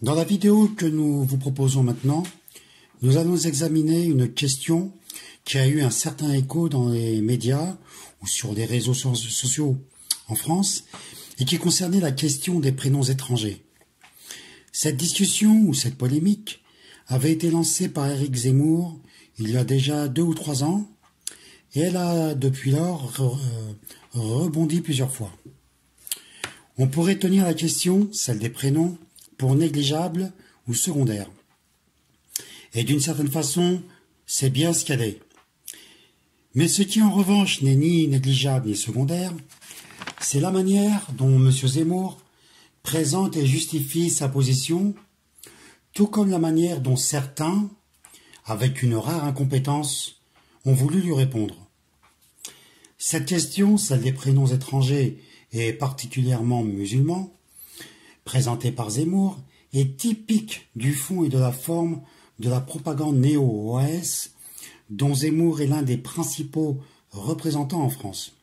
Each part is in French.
Dans la vidéo que nous vous proposons maintenant, nous allons examiner une question qui a eu un certain écho dans les médias ou sur les réseaux sociaux en France et qui concernait la question des prénoms étrangers. Cette discussion ou cette polémique avait été lancée par Éric Zemmour il y a déjà 2 ou 3 ans et elle a depuis lors rebondi plusieurs fois. On pourrait tenir la question, celle des prénoms, pour négligeable ou secondaire. Et d'une certaine façon, c'est bien ce qu'elle est. Mais ce qui en revanche n'est ni négligeable ni secondaire, c'est la manière dont M. Zemmour présente et justifie sa position, tout comme la manière dont certains, avec une rare incompétence, ont voulu lui répondre. Cette question, celle des prénoms étrangers et particulièrement musulmans, présentée par Zemmour, est typique du fond et de la forme de la propagande néo-OAS dont Zemmour est l'un des principaux représentants en France.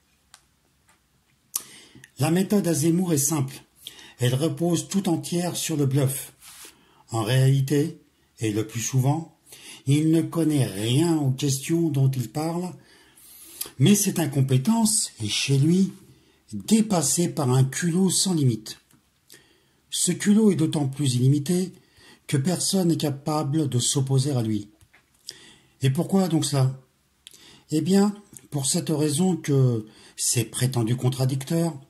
La méthode à Zemmour est simple. Elle repose tout entière sur le bluff. En réalité, et le plus souvent, il ne connaît rien aux questions dont il parle, mais cette incompétence est chez lui dépassée par un culot sans limite. Ce culot est d'autant plus illimité que personne n'est capable de s'opposer à lui. Et pourquoi donc cela? Eh bien, pour cette raison que ces prétendus contradicteurs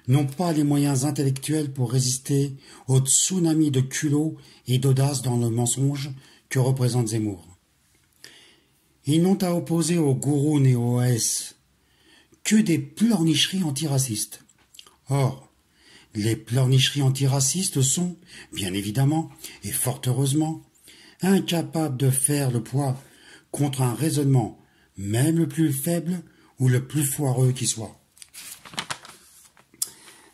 n'ont pas les moyens intellectuels pour résister au tsunami de culot et d'audace dans le mensonge que représente Zemmour. Ils n'ont à opposer au gourou néo-OAS que des pleurnicheries antiracistes. Or, les pleurnicheries antiracistes sont, bien évidemment, et fort heureusement, incapables de faire le poids contre un raisonnement, même le plus faible ou le plus foireux qui soit.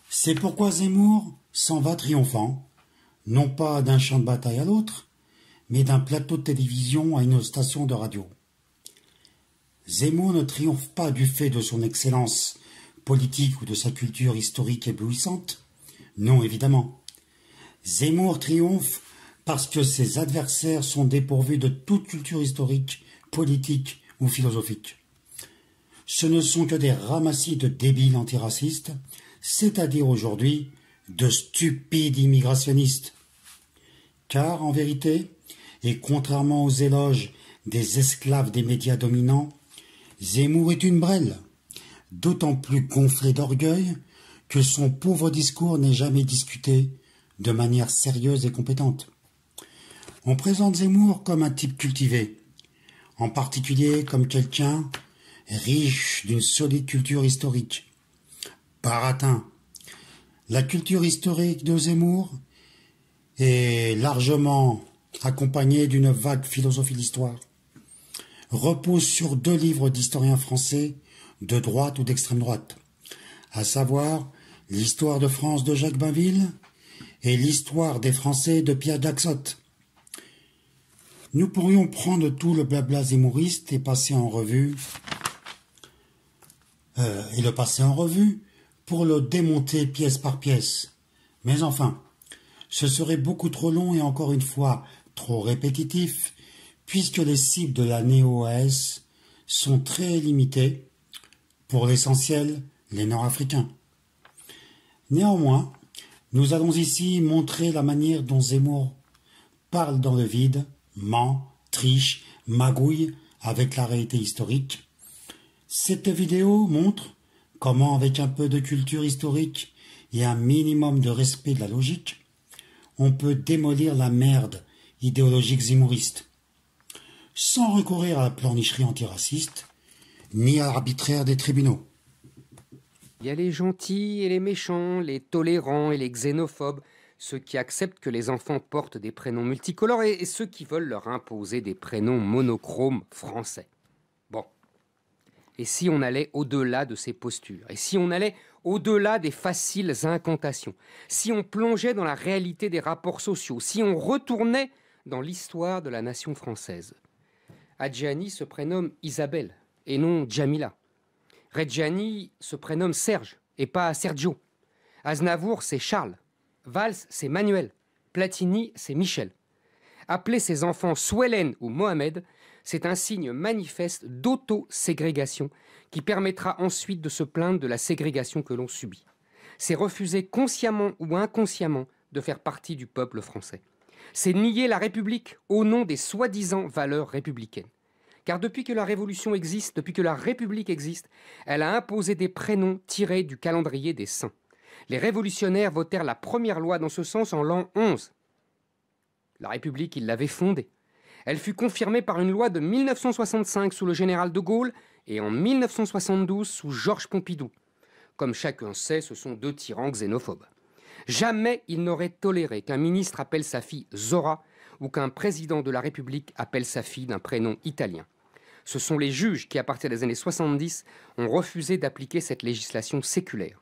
C'est pourquoi Zemmour s'en va triomphant, non pas d'un champ de bataille à l'autre, mais d'un plateau de télévision à une station de radio. Zemmour ne triomphe pas du fait de son excellence politique ou de sa culture historique éblouissante. Non, évidemment. Zemmour triomphe parce que ses adversaires sont dépourvus de toute culture historique, politique ou philosophique. Ce ne sont que des ramassis de débiles antiracistes, c'est-à-dire aujourd'hui de stupides immigrationnistes. Car, en vérité, et contrairement aux éloges des esclaves des médias dominants, Zemmour est une brêle, d'autant plus gonflé d'orgueil que son pauvre discours n'est jamais discuté de manière sérieuse et compétente. On présente Zemmour comme un type cultivé, en particulier comme quelqu'un riche d'une solide culture historique. Baratin. La culture historique de Zemmour est largement accompagnée d'une vague philosophie de l'histoire, repose sur 2 livres d'historiens français de droite ou d'extrême droite, à savoir l'Histoire de France de Jacques Bainville et l'Histoire des Français de Pierre Daxot. Nous pourrions prendre tout le blabla zémouriste et le passer en revue pour le démonter pièce par pièce. Mais enfin, ce serait beaucoup trop long et encore une fois trop répétitif, puisque les cibles de la néo-OAS sont très limitées, pour l'essentiel les Nord-Africains. Néanmoins, nous allons ici montrer la manière dont Zemmour parle dans le vide, ment, triche, magouille avec la réalité historique. Cette vidéo montre comment, avec un peu de culture historique et un minimum de respect de la logique, on peut démolir la merde idéologique zémouriste, sans recourir à la pleurnicherie antiraciste, ni à l'arbitraire des tribunaux. Il y a les gentils et les méchants, les tolérants et les xénophobes, ceux qui acceptent que les enfants portent des prénoms multicolores et ceux qui veulent leur imposer des prénoms monochromes français. Bon. Et si on allait au-delà de ces postures? Et si on allait au-delà des faciles incantations? Si on plongeait dans la réalité des rapports sociaux? Si on retournait dans l'histoire de la nation française? Adjani se prénomme Isabelle et non Jamila. Reggiani se prénomme Serge et pas Sergio. Aznavour, c'est Charles. Valls, c'est Manuel. Platini, c'est Michel. Appeler ses enfants Souelen ou Mohamed, c'est un signe manifeste d'auto-ségrégation qui permettra ensuite de se plaindre de la ségrégation que l'on subit. C'est refuser consciemment ou inconsciemment de faire partie du peuple français. C'est nier la République au nom des soi-disant valeurs républicaines. Car depuis que la Révolution existe, depuis que la République existe, elle a imposé des prénoms tirés du calendrier des saints. Les révolutionnaires votèrent la première loi dans ce sens en l'an 11. La République, ils l'avaient fondée. Elle fut confirmée par une loi de 1965 sous le général de Gaulle et en 1972 sous Georges Pompidou. Comme chacun sait, ce sont deux tyrans xénophobes. Jamais il n'aurait toléré qu'un ministre appelle sa fille Zora ou qu'un président de la République appelle sa fille d'un prénom italien. Ce sont les juges qui, à partir des années 70, ont refusé d'appliquer cette législation séculaire.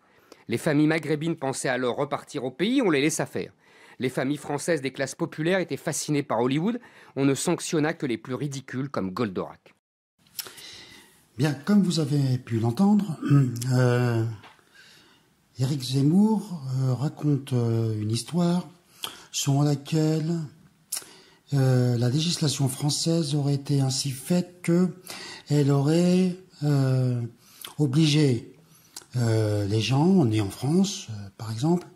Les familles maghrébines pensaient alors repartir au pays, on les laissa faire. Les familles françaises des classes populaires étaient fascinées par Hollywood, on ne sanctionna que les plus ridicules comme Goldorak. Bien, comme vous avez pu l'entendre, Éric Zemmour raconte une histoire selon laquelle la législation française aurait été ainsi faite qu'elle aurait obligé les gens nés en France, par exemple,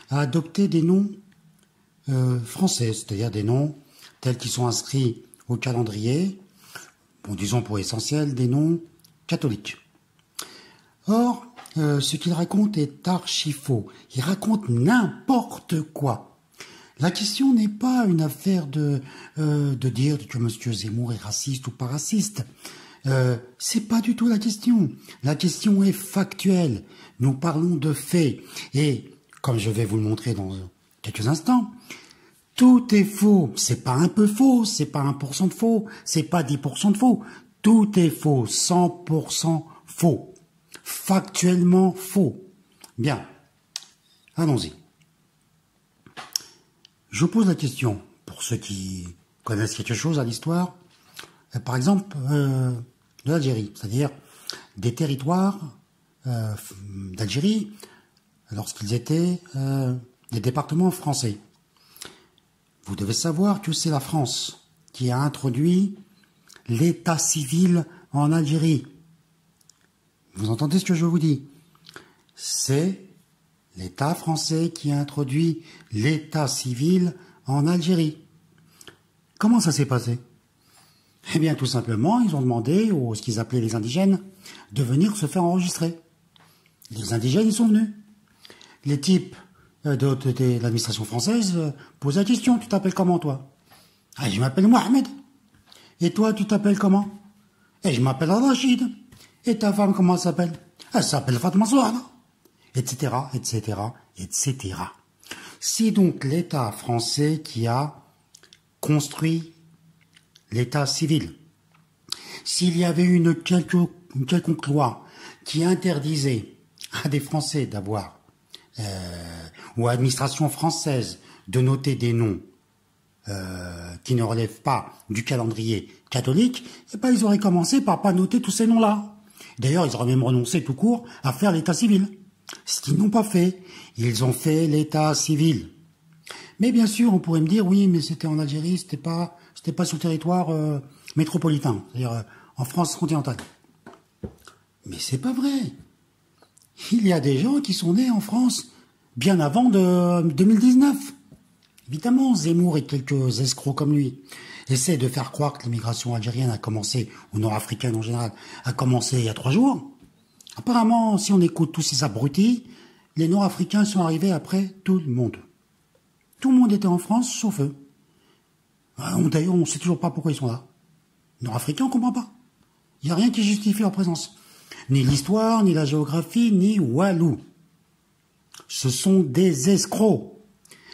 à adopter des noms français, c'est-à-dire des noms tels qu'ils sont inscrits au calendrier, bon, disons pour essentiel des noms catholiques. Or, ce qu'il raconte est archi faux. Il raconte n'importe quoi. La question n'est pas une affaire de dire que M. Zemmour est raciste ou pas raciste. C'est pas du tout la question. La question est factuelle. Nous parlons de faits. Et, comme je vais vous le montrer dans quelques instants, tout est faux. C'est pas un peu faux, c'est pas 1% de faux, c'est pas 10% de faux. Tout est faux, 100% faux. Factuellement faux. Bien, allons-y. Je pose la question, pour ceux qui connaissent quelque chose à l'histoire, par exemple, de l'Algérie, c'est-à-dire des territoires d'Algérie lorsqu'ils étaient des départements français. Vous devez savoir que c'est la France qui a introduit l'état civil en Algérie. Vous entendez ce que je vous dis? C'est l'État français qui a introduit l'état civil en Algérie. Comment ça s'est passé? Eh bien, tout simplement, ils ont demandé aux ce qu'ils appelaient les indigènes de venir se faire enregistrer. Les indigènes, ils sont venus. Les types de l'administration française posent la question, tu t'appelles comment, toi? Ah, je m'appelle Mohamed. Et toi, tu t'appelles comment? Et je m'appelle Rachid. Et ta femme, comment elle s'appelle? Elle s'appelle Fatma Souada. Etc., etc., etc. C'est donc l'État français qui a construit l'état civil. S'il y avait une quelconque loi qui interdisait à des Français d'avoir, ou à l'administration française de noter des noms qui ne relèvent pas du calendrier catholique, eh ben, ils auraient commencé par pas noter tous ces noms-là. D'ailleurs, ils auraient même renoncé tout court à faire l'état civil. Ce qu'ils n'ont pas fait. Ils ont fait l'état civil. Mais bien sûr, on pourrait me dire, oui, mais c'était en Algérie, c'était pas sur le territoire métropolitain, c'est-à-dire en France continentale. Mais c'est pas vrai. Il y a des gens qui sont nés en France bien avant de 2019. Évidemment, Zemmour et quelques escrocs comme lui essaient de faire croire que l'immigration algérienne a commencé, ou nord-africaine en général, a commencé il y a 3 jours. Apparemment, si on écoute tous ces abrutis, les Nord-Africains sont arrivés après tout le monde. Tout le monde était en France, sauf eux. D'ailleurs, on ne sait toujours pas pourquoi ils sont là. Nord-Africains, on ne comprend pas. Il n'y a rien qui justifie leur présence. Ni l'histoire, ni la géographie, ni Walou. Ce sont des escrocs.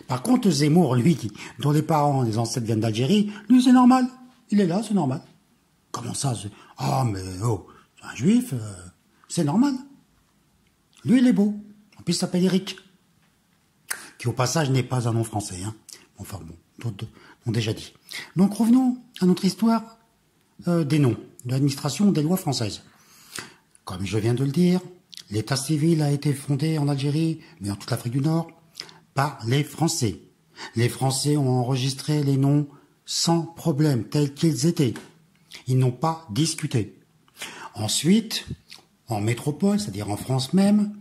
Par contre, Zemmour, lui, dont les parents, les ancêtres viennent d'Algérie, lui, c'est normal. Il est là, c'est normal. Comment ça? Ah, mais oh, c'est un juif, c'est normal. Lui, il est beau. En plus, il s'appelle Eric. Qui, au passage, n'est pas un nom français. Hein. Enfin, bon, d'autres ont déjà dit. Donc, revenons à notre histoire des noms, de l'administration des lois françaises. Comme je viens de le dire, l'état civil a été fondé en Algérie, mais en toute l'Afrique du Nord, par les Français. Les Français ont enregistré les noms sans problème, tels qu'ils étaient. Ils n'ont pas discuté. Ensuite, en métropole, c'est-à-dire en France même,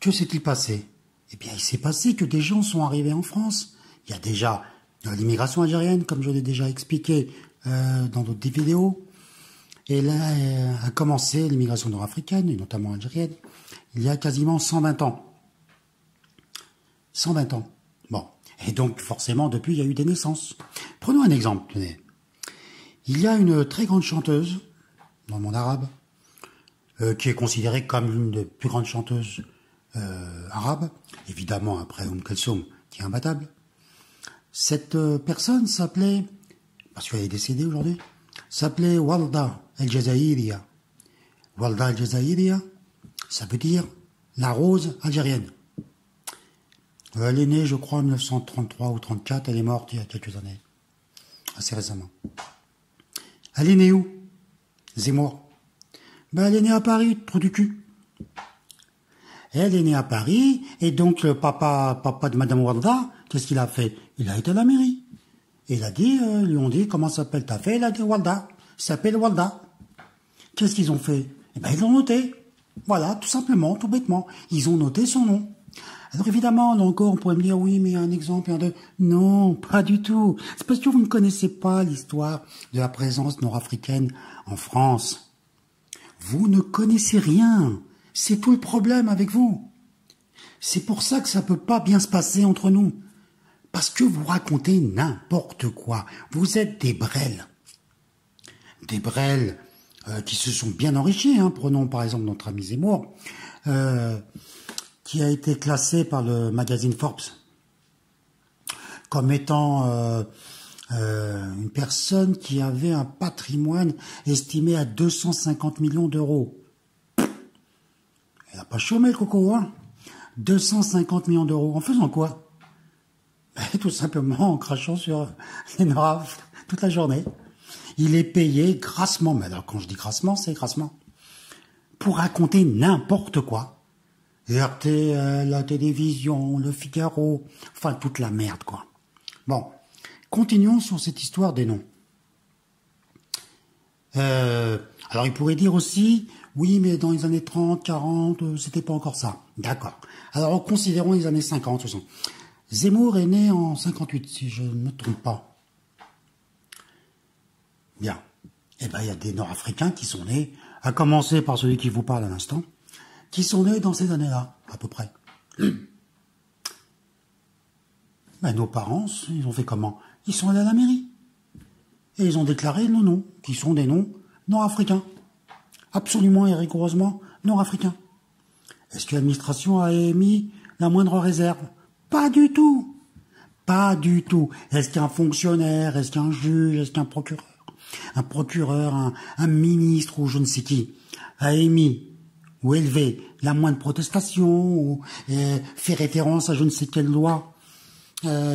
que s'est-il passé? Eh bien, il s'est passé que des gens sont arrivés en France. Il y a déjà l'immigration algérienne, comme je l'ai déjà expliqué dans d'autres vidéos. Et là a commencé l'immigration nord-africaine, et notamment algérienne, il y a quasiment 120 ans. 120 ans. Bon. Et donc, forcément, depuis, il y a eu des naissances. Prenons un exemple, tenez. Il y a une très grande chanteuse, dans le monde arabe, qui est considérée comme l'une des plus grandes chanteuses arabes, évidemment après Kulthum, qui est imbattable. Cette personne s'appelait, parce qu'elle est décédée aujourd'hui, s'appelait Walda El-Jazaïria. Walda El-Jazaïria, ça veut dire la rose algérienne. Elle est née, je crois, en 1933 ou 34, elle est morte il y a quelques années, assez récemment. Elle est née où? Zemmour. Ben, elle est née à Paris, trou du cul. Elle est née à Paris, et donc le papa de Madame Walda, qu'est-ce qu'il a fait? Il a été à la mairie. Et il a dit, ils lui ont dit, comment s'appelle ta fille? Elle a dit Walda. Il s'appelle Walda. Qu'est-ce qu'ils ont fait? Eh ben, ils l'ont noté. Voilà, tout simplement, tout bêtement. Ils ont noté son nom. Alors évidemment, là encore, on pourrait me dire, oui, mais un exemple, un deux. Non, pas du tout. C'est parce que vous ne connaissez pas l'histoire de la présence nord-africaine en France. Vous ne connaissez rien. C'est tout le problème avec vous. C'est pour ça que ça peut pas bien se passer entre nous. Parce que vous racontez n'importe quoi. Vous êtes des brels. Des brels qui se sont bien enrichis. Hein. Prenons par exemple notre ami Zemmour, qui a été classé par le magazine Forbes comme étant une personne qui avait un patrimoine estimé à 250 millions d'euros. Il n'a pas chômé le coco, hein. 250 millions d'euros. En faisant quoi? Tout simplement en crachant sur les noirs toute la journée. Il est payé grassement, mais alors quand je dis grassement, c'est grassement, pour raconter n'importe quoi. RTL, la télévision, le Figaro, enfin toute la merde quoi. Bon, continuons sur cette histoire des noms. Alors il pourrait dire aussi, oui mais dans les années 30, 40, c'était pas encore ça. D'accord. Alors considérons les années 50, 60. Zemmour est né en 58, si je ne me trompe pas. Bien. Eh ben, il y a des Nord-Africains qui sont nés, à commencer par celui qui vous parle à l'instant, qui sont nés dans ces années-là, à peu près. Ben, nos parents, ils ont fait comment? Ils sont allés à la mairie. Et ils ont déclaré nos noms, qui sont des noms nord-africains. Absolument et rigoureusement nord-africains. Est-ce que l'administration a émis la moindre réserve? Pas du tout. Pas du tout. Est-ce qu'un fonctionnaire, est-ce qu'un juge, est-ce qu'un procureur, un ministre ou je ne sais qui a émis ou élevé la moindre protestation ou fait référence à je ne sais quelle loi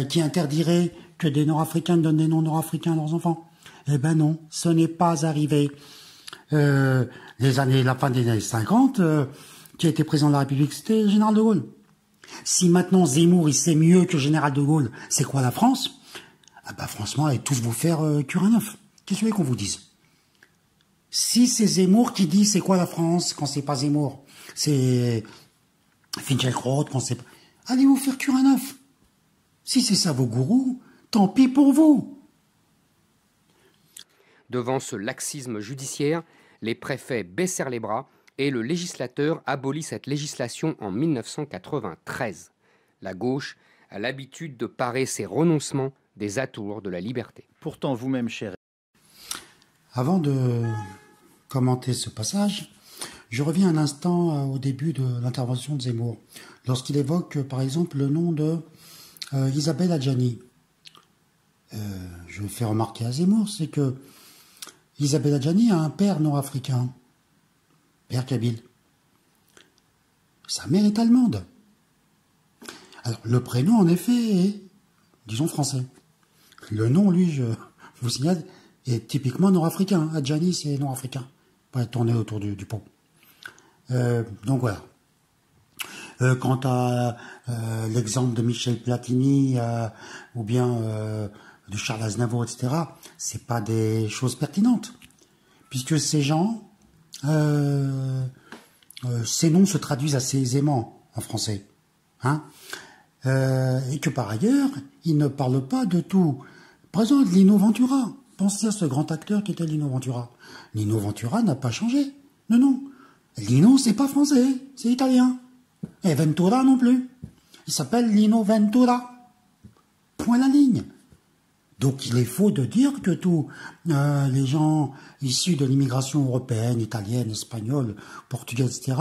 qui interdirait que des Nord-Africains donnent des noms nord-africains à leurs enfants? Eh ben non, ce n'est pas arrivé. La fin des années 50, qui a été président de la République, c'était le général de Gaulle. Si maintenant Zemmour, il sait mieux que le général de Gaulle, c'est quoi la France? Ah bah franchement, allez tous vous faire cuire un œuf. Qu'est-ce que vous voulez qu'on vous dise? Si c'est Zemmour qui dit c'est quoi la France, quand c'est pas Zemmour, c'est Finkielkraut, quand c'est pas... Allez vous faire cuire un œuf. Si c'est ça vos gourous, tant pis pour vous. Devant ce laxisme judiciaire, les préfets baissèrent les bras et le législateur abolit cette législation en 1993. La gauche a l'habitude de parer ses renoncements des atours de la liberté. Pourtant, vous-même, cher... Avant de commenter ce passage, je reviens un instant au début de l'intervention de Zemmour, lorsqu'il évoque, par exemple, le nom de Isabelle Adjani. Je fais remarquer à Zemmour, c'est que Isabelle Adjani a un père nord-africain, père kabyle. Sa mère est allemande. Alors, le prénom, en effet, est, disons, français. Le nom, lui, je vous signale, est typiquement nord-africain. Adjani, c'est nord-africain. Pas tourner autour du pot. Donc, voilà. Quant à l'exemple de Michel Platini ou bien de Charles Aznavour, etc., c'est pas des choses pertinentes, puisque ces gens, ces noms se traduisent assez aisément en français, hein, et que par ailleurs, ils ne parlent pas de tout. Par exemple, Lino Ventura. Pensez à ce grand acteur qui était Lino Ventura. Lino Ventura n'a pas changé. Non, non. Lino, c'est pas français, c'est italien. Et Ventura non plus. Il s'appelle Lino Ventura. Point la ligne. Donc il est faux de dire que tous les gens issus de l'immigration européenne, italienne, espagnole, portugaise, etc.,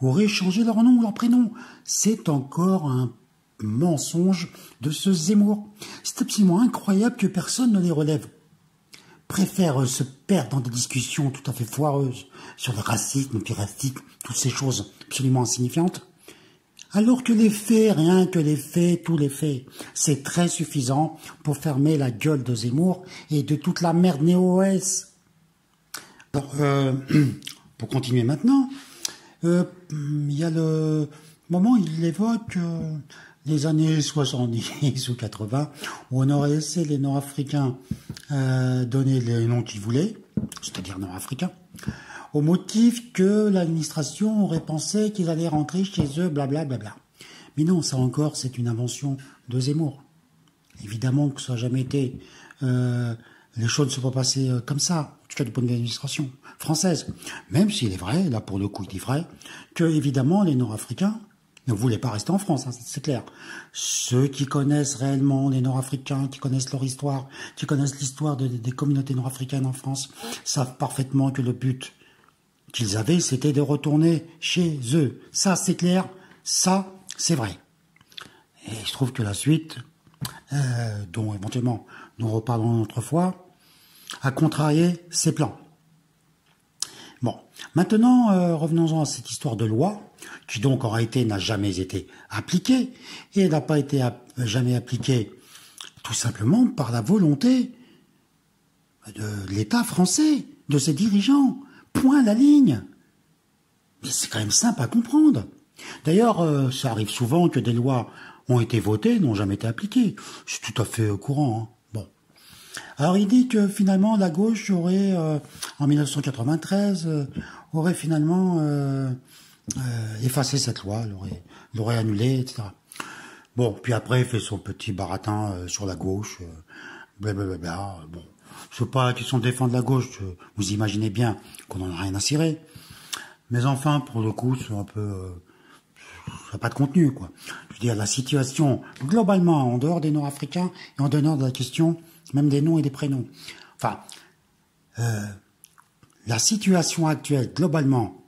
auraient changé leur nom ou leur prénom. C'est encore un mensonge de ce Zemmour. C'est absolument incroyable que personne ne les relève. Préfèrent se perdre dans des discussions tout à fait foireuses sur le racisme, le piracisme, toutes ces choses absolument insignifiantes. Alors que les faits, rien que les faits, tous les faits, c'est très suffisant pour fermer la gueule de Zemmour et de toute la merde néo-OS. Alors, pour continuer maintenant, il y a le moment où il évoque les années 70 ou 80, où on aurait laissé les Nord-Africains donner les noms qu'ils voulaient, c'est-à-dire Nord-Africains, au motif que l'administration aurait pensé qu'ils allaient rentrer chez eux, blablabla. Bla bla. Mais non, ça encore, c'est une invention de Zemmour. Évidemment que ça n'a jamais été... les choses ne se sont pas passées comme ça, en tout cas du point de vue de l'administration française. Même s'il est vrai, là pour le coup il est vrai, que évidemment les Nord-Africains ne voulaient pas rester en France, hein, c'est clair. Ceux qui connaissent réellement les Nord-Africains, qui connaissent leur histoire, qui connaissent l'histoire des communautés nord-africaines en France, savent parfaitement que le but qu'ils avaient, c'était de retourner chez eux. Ça, c'est clair, ça, c'est vrai. Et je trouve que la suite, dont éventuellement nous reparlerons une autre fois, a contrarié ces plans. Bon, maintenant, revenons-en à cette histoire de loi, qui donc en réalité n'a jamais été appliquée, et n'a pas été jamais appliquée tout simplement par la volonté de l'État français, de ses dirigeants. Point la ligne. Mais c'est quand même simple à comprendre. D'ailleurs, ça arrive souvent que des lois ont été votées, n'ont jamais été appliquées. C'est tout à fait courant, hein. Bon. Alors il dit que finalement la gauche aurait, en 1993, aurait finalement effacé cette loi, l'aurait annulée, etc. Bon, puis après il fait son petit baratin sur la gauche, blablabla. Bon, c'est pas la question de défendre la gauche, vous imaginez bien qu'on n'en a rien à cirer. Mais enfin, pour le coup, c'est un peu... ça n'a pas de contenu, quoi. Je veux dire, la situation, globalement, en dehors des Nord-Africains, et en dehors de la question, même des noms et des prénoms. Enfin, la situation actuelle, globalement,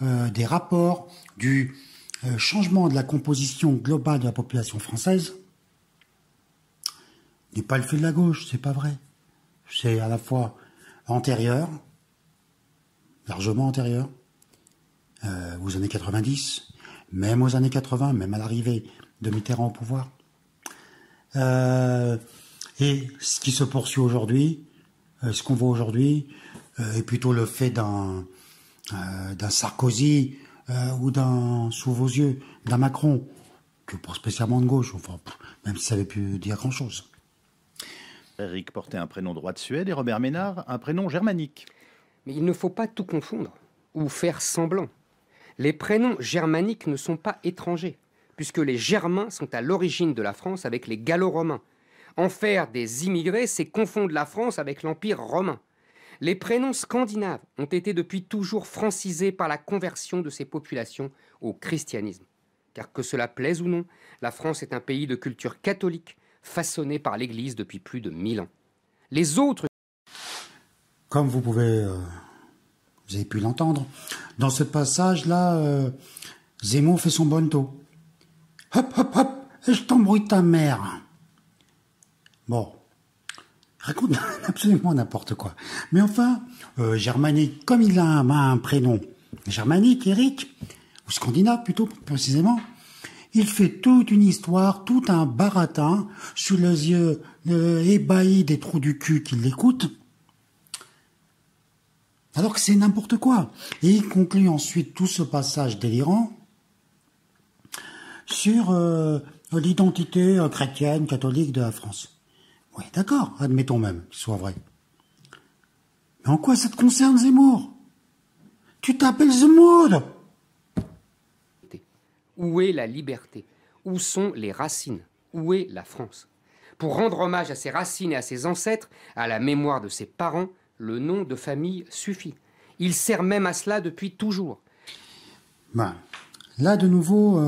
des rapports, du changement de la composition globale de la population française, n'est pas le fait de la gauche, c'est pas vrai. C'est à la fois antérieur, largement antérieur, aux années 90, même aux années 80, même à l'arrivée de Mitterrand au pouvoir. Et ce qui se poursuit aujourd'hui, ce qu'on voit aujourd'hui, est plutôt le fait d'un Sarkozy ou d'un, sous vos yeux, d'un Macron, que pas spécialement de gauche, enfin, même si ça avait pu dire grand-chose. Éric portait un prénom droit de Suède et Robert Ménard un prénom germanique. Mais il ne faut pas tout confondre, ou faire semblant. Les prénoms germaniques ne sont pas étrangers, puisque les Germains sont à l'origine de la France avec les Gallo-Romains. En faire des immigrés, c'est confondre la France avec l'Empire romain. Les prénoms scandinaves ont été depuis toujours francisés par la conversion de ces populations au christianisme. Car que cela plaise ou non, la France est un pays de culture catholique, façonné par l'Église depuis plus de 1000 ans. Les autres... Comme vous pouvez... vous avez pu l'entendre. Dans ce passage-là, Zemmour fait son bonneto. Hop, hop, hop, je t'embrouille ta mère. Bon, raconte absolument n'importe quoi. Mais enfin, germanique, comme il a un prénom germanique, Eric, ou scandinave plutôt précisément, il fait toute une histoire, tout un baratin, sous les yeux ébahis des trous du cul qui l'écoutent, alors que c'est n'importe quoi. Et il conclut ensuite tout ce passage délirant sur l'identité chrétienne, catholique de la France. Oui, d'accord, admettons même qu'il soit vrai. Mais en quoi ça te concerne, Zemmour? Tu t'appelles Zemmour. Où est la liberté? Où sont les racines? Où est la France? Pour rendre hommage à ses racines et à ses ancêtres, à la mémoire de ses parents, le nom de famille suffit. Il sert même à cela depuis toujours. Ben, là, de nouveau,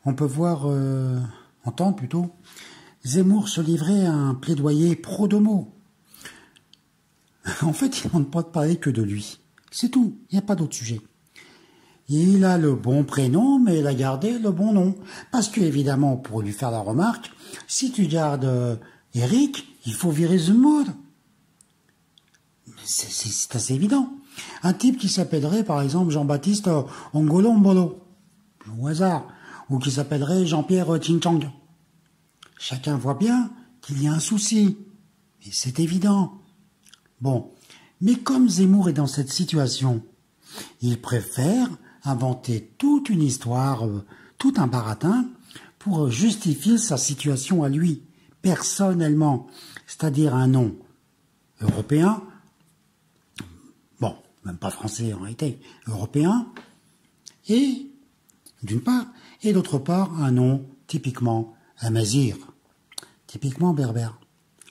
on peut entendre plutôt, Zemmour se livrer à un plaidoyer pro-domo. En fait, il ne peut parler que de lui. C'est tout, il n'y a pas d'autre sujet. Il a le bon prénom, mais il a gardé le bon nom. Parce que, évidemment, pour lui faire la remarque, si tu gardes Eric, il faut virer Zemmour. C'est assez évident. Un type qui s'appellerait, par exemple, Jean-Baptiste Ongolo Mbolo, au hasard, ou qui s'appellerait Jean-Pierre Ching-Chang. Chacun voit bien qu'il y a un souci. Et c'est évident. Bon, mais comme Zemmour est dans cette situation, il préfère inventer toute une histoire, tout un baratin, pour justifier sa situation à lui, personnellement, c'est-à-dire un nom européen, bon, même pas français en réalité, européen, et, d'une part, et d'autre part, un nom typiquement amazigh, typiquement berbère.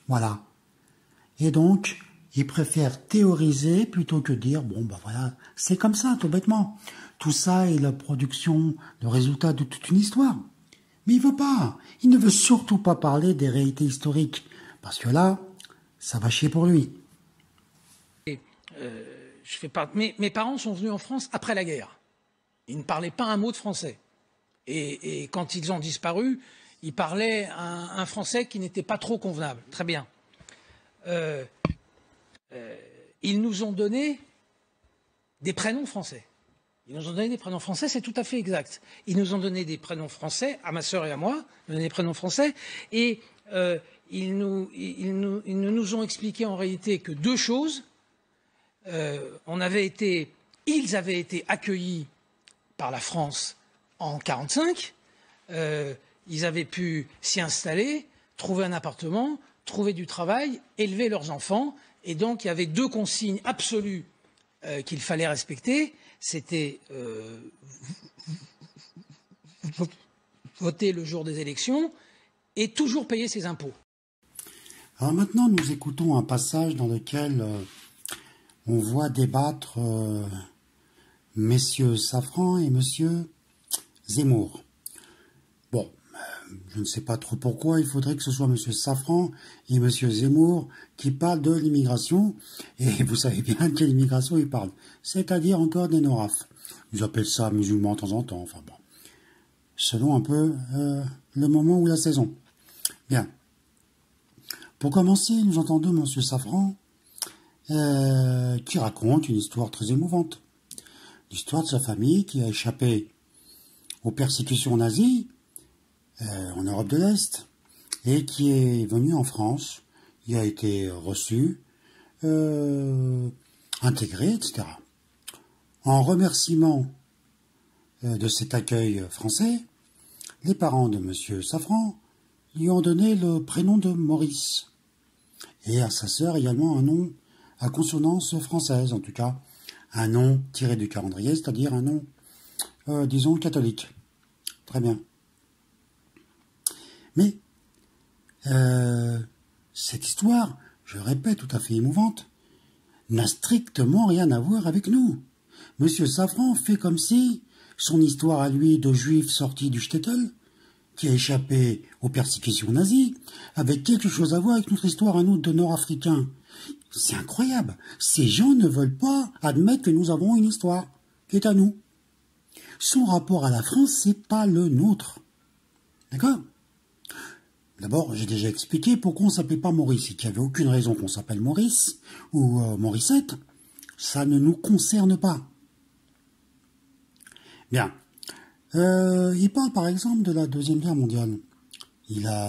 Voilà. Et donc, il préfère théoriser plutôt que dire, bon, ben voilà, c'est comme ça, tout bêtement. Tout ça est la production, le résultat de toute une histoire. Mais il veut pas. Il ne veut surtout pas parler des réalités historiques. Parce que là, ça va chier pour lui. Mes parents sont venus en France après la guerre. Ils ne parlaient pas un mot de français. Et quand ils ont disparu, ils parlaient un français qui n'était pas trop convenable. Très bien. Ils nous ont donné des prénoms français. Ils nous ont donné des prénoms français, c'est tout à fait exact. Ils nous ont donné des prénoms français, à ma sœur et à moi, des prénoms français, et ils ne nous ont expliqué en réalité que deux choses. Ils avaient été accueillis par la France en 1945, ils avaient pu s'y installer, trouver un appartement, trouver du travail, élever leurs enfants, et donc il y avait deux consignes absolues qu'il fallait respecter. C'était voter le jour des élections et toujours payer ses impôts. Alors maintenant, nous écoutons un passage dans lequel on voit débattre messieurs Safran et monsieur Zemmour. Bon, je ne sais pas trop pourquoi, il faudrait que ce soit monsieur Safran et monsieur Zemmour qui parlent de l'immigration, et vous savez bien de quelle immigration ils parlent, c'est-à-dire encore des NORAF. Ils appellent ça musulmans de temps en temps, enfin bon, selon un peu le moment ou la saison. Bien. Pour commencer, nous entendons monsieur Safran qui raconte une histoire très émouvante. L'histoire de sa famille qui a échappé aux persécutions nazies en Europe de l'Est et qui est venu en France, il a été reçu, intégré, etc. En remerciement de cet accueil français, les parents de M. Safran lui ont donné le prénom de Maurice et à sa sœur également un nom à consonance française, en tout cas un nom tiré du calendrier, c'est-à-dire un nom, disons, catholique. Très bien. Mais cette histoire, je répète, tout à fait émouvante, n'a strictement rien à voir avec nous. Monsieur Safran fait comme si son histoire à lui de juif sorti du shtetl, qui a échappé aux persécutions nazies, avait quelque chose à voir avec notre histoire à nous de Nord-Africains. C'est incroyable. Ces gens ne veulent pas admettre que nous avons une histoire qui est à nous. Son rapport à la France, c'est pas le nôtre. D'accord ? D'abord, j'ai déjà expliqué pourquoi on ne s'appelait pas Maurice, et qu'il n'y avait aucune raison qu'on s'appelle Maurice ou Morissette. Ça ne nous concerne pas. Bien. Il parle par exemple de la Deuxième Guerre mondiale.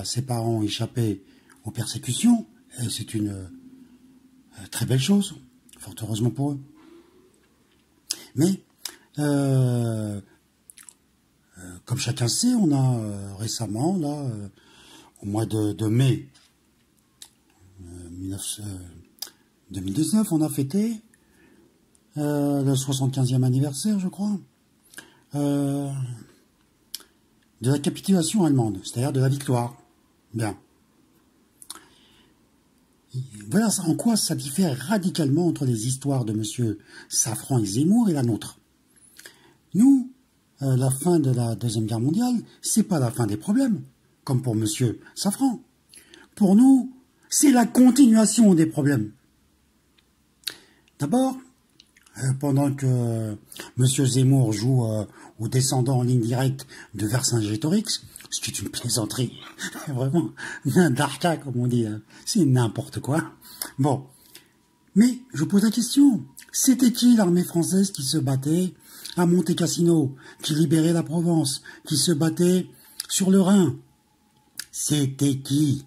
Ses parents ont échappé aux persécutions, et c'est une très belle chose, fort heureusement pour eux. Mais, comme chacun sait, on a récemment, là, au mois de mai 2019, on a fêté le 75e anniversaire, je crois, de la capitulation allemande, c'est-à-dire de la victoire. Bien. Voilà en quoi ça diffère radicalement entre les histoires de M. Safran et Zemmour et la nôtre. Nous, la fin de la Deuxième Guerre mondiale, c'est pas la fin des problèmes, comme pour M. Safran. Pour nous, c'est la continuation des problèmes. D'abord, pendant que M. Zemmour joue aux descendants en ligne directe de Vercingétorix, ce qui est une plaisanterie, vraiment, d'arca, comme on dit, c'est n'importe quoi. Bon, mais je pose la question, c'était qui l'armée française qui se battait à Monte Cassino, qui libérait la Provence, qui se battait sur le Rhin? C'était qui?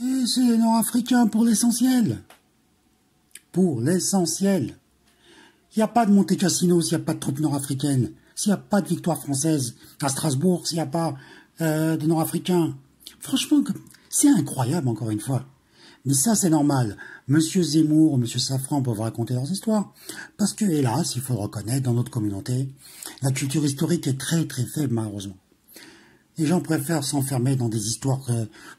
Et c'est les Nord-Africains pour l'essentiel. Pour l'essentiel. Il n'y a pas de Monte Cassino s'il n'y a pas de troupes nord-africaines, s'il n'y a pas de victoire française à Strasbourg, s'il n'y a pas de Nord-Africains. Franchement, c'est incroyable encore une fois. Mais ça c'est normal. Monsieur Zemmour, Monsieur Safran peuvent raconter leurs histoires. Parce que, hélas, il faut le reconnaître, dans notre communauté, la culture historique est très très faible malheureusement. Les gens préfèrent s'enfermer dans des histoires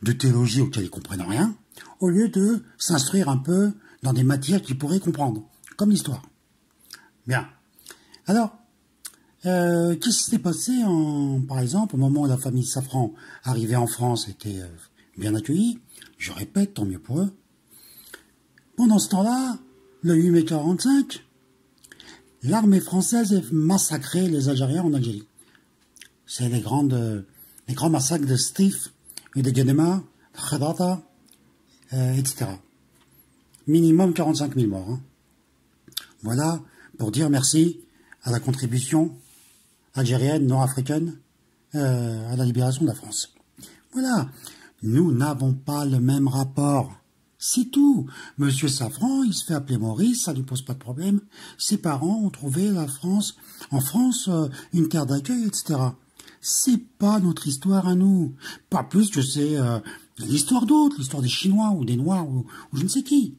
de théologie auxquelles ils ne comprennent rien, au lieu de s'instruire un peu dans des matières qu'ils pourraient comprendre, comme l'histoire. Bien. Alors, qu'est-ce qui s'est passé, par exemple, au moment où la famille Safran arrivait en France, était bien accueillie? Je répète, tant mieux pour eux. Pendant ce temps-là, le 8 mai 1945, l'armée française a massacré les Algériens en Algérie. C'est les grands massacres de Stif et de Guédema, Khadata, etc. Minimum 45 000 morts. Hein. Voilà pour dire merci à la contribution algérienne, nord-africaine, à la libération de la France. Voilà, nous n'avons pas le même rapport. C'est tout. Monsieur Safran, il se fait appeler Maurice, ça ne lui pose pas de problème. Ses parents ont trouvé en France, une terre d'accueil, etc. C'est pas notre histoire à nous. Pas plus que c'est l'histoire d'autres, l'histoire des Chinois ou des Noirs ou je ne sais qui.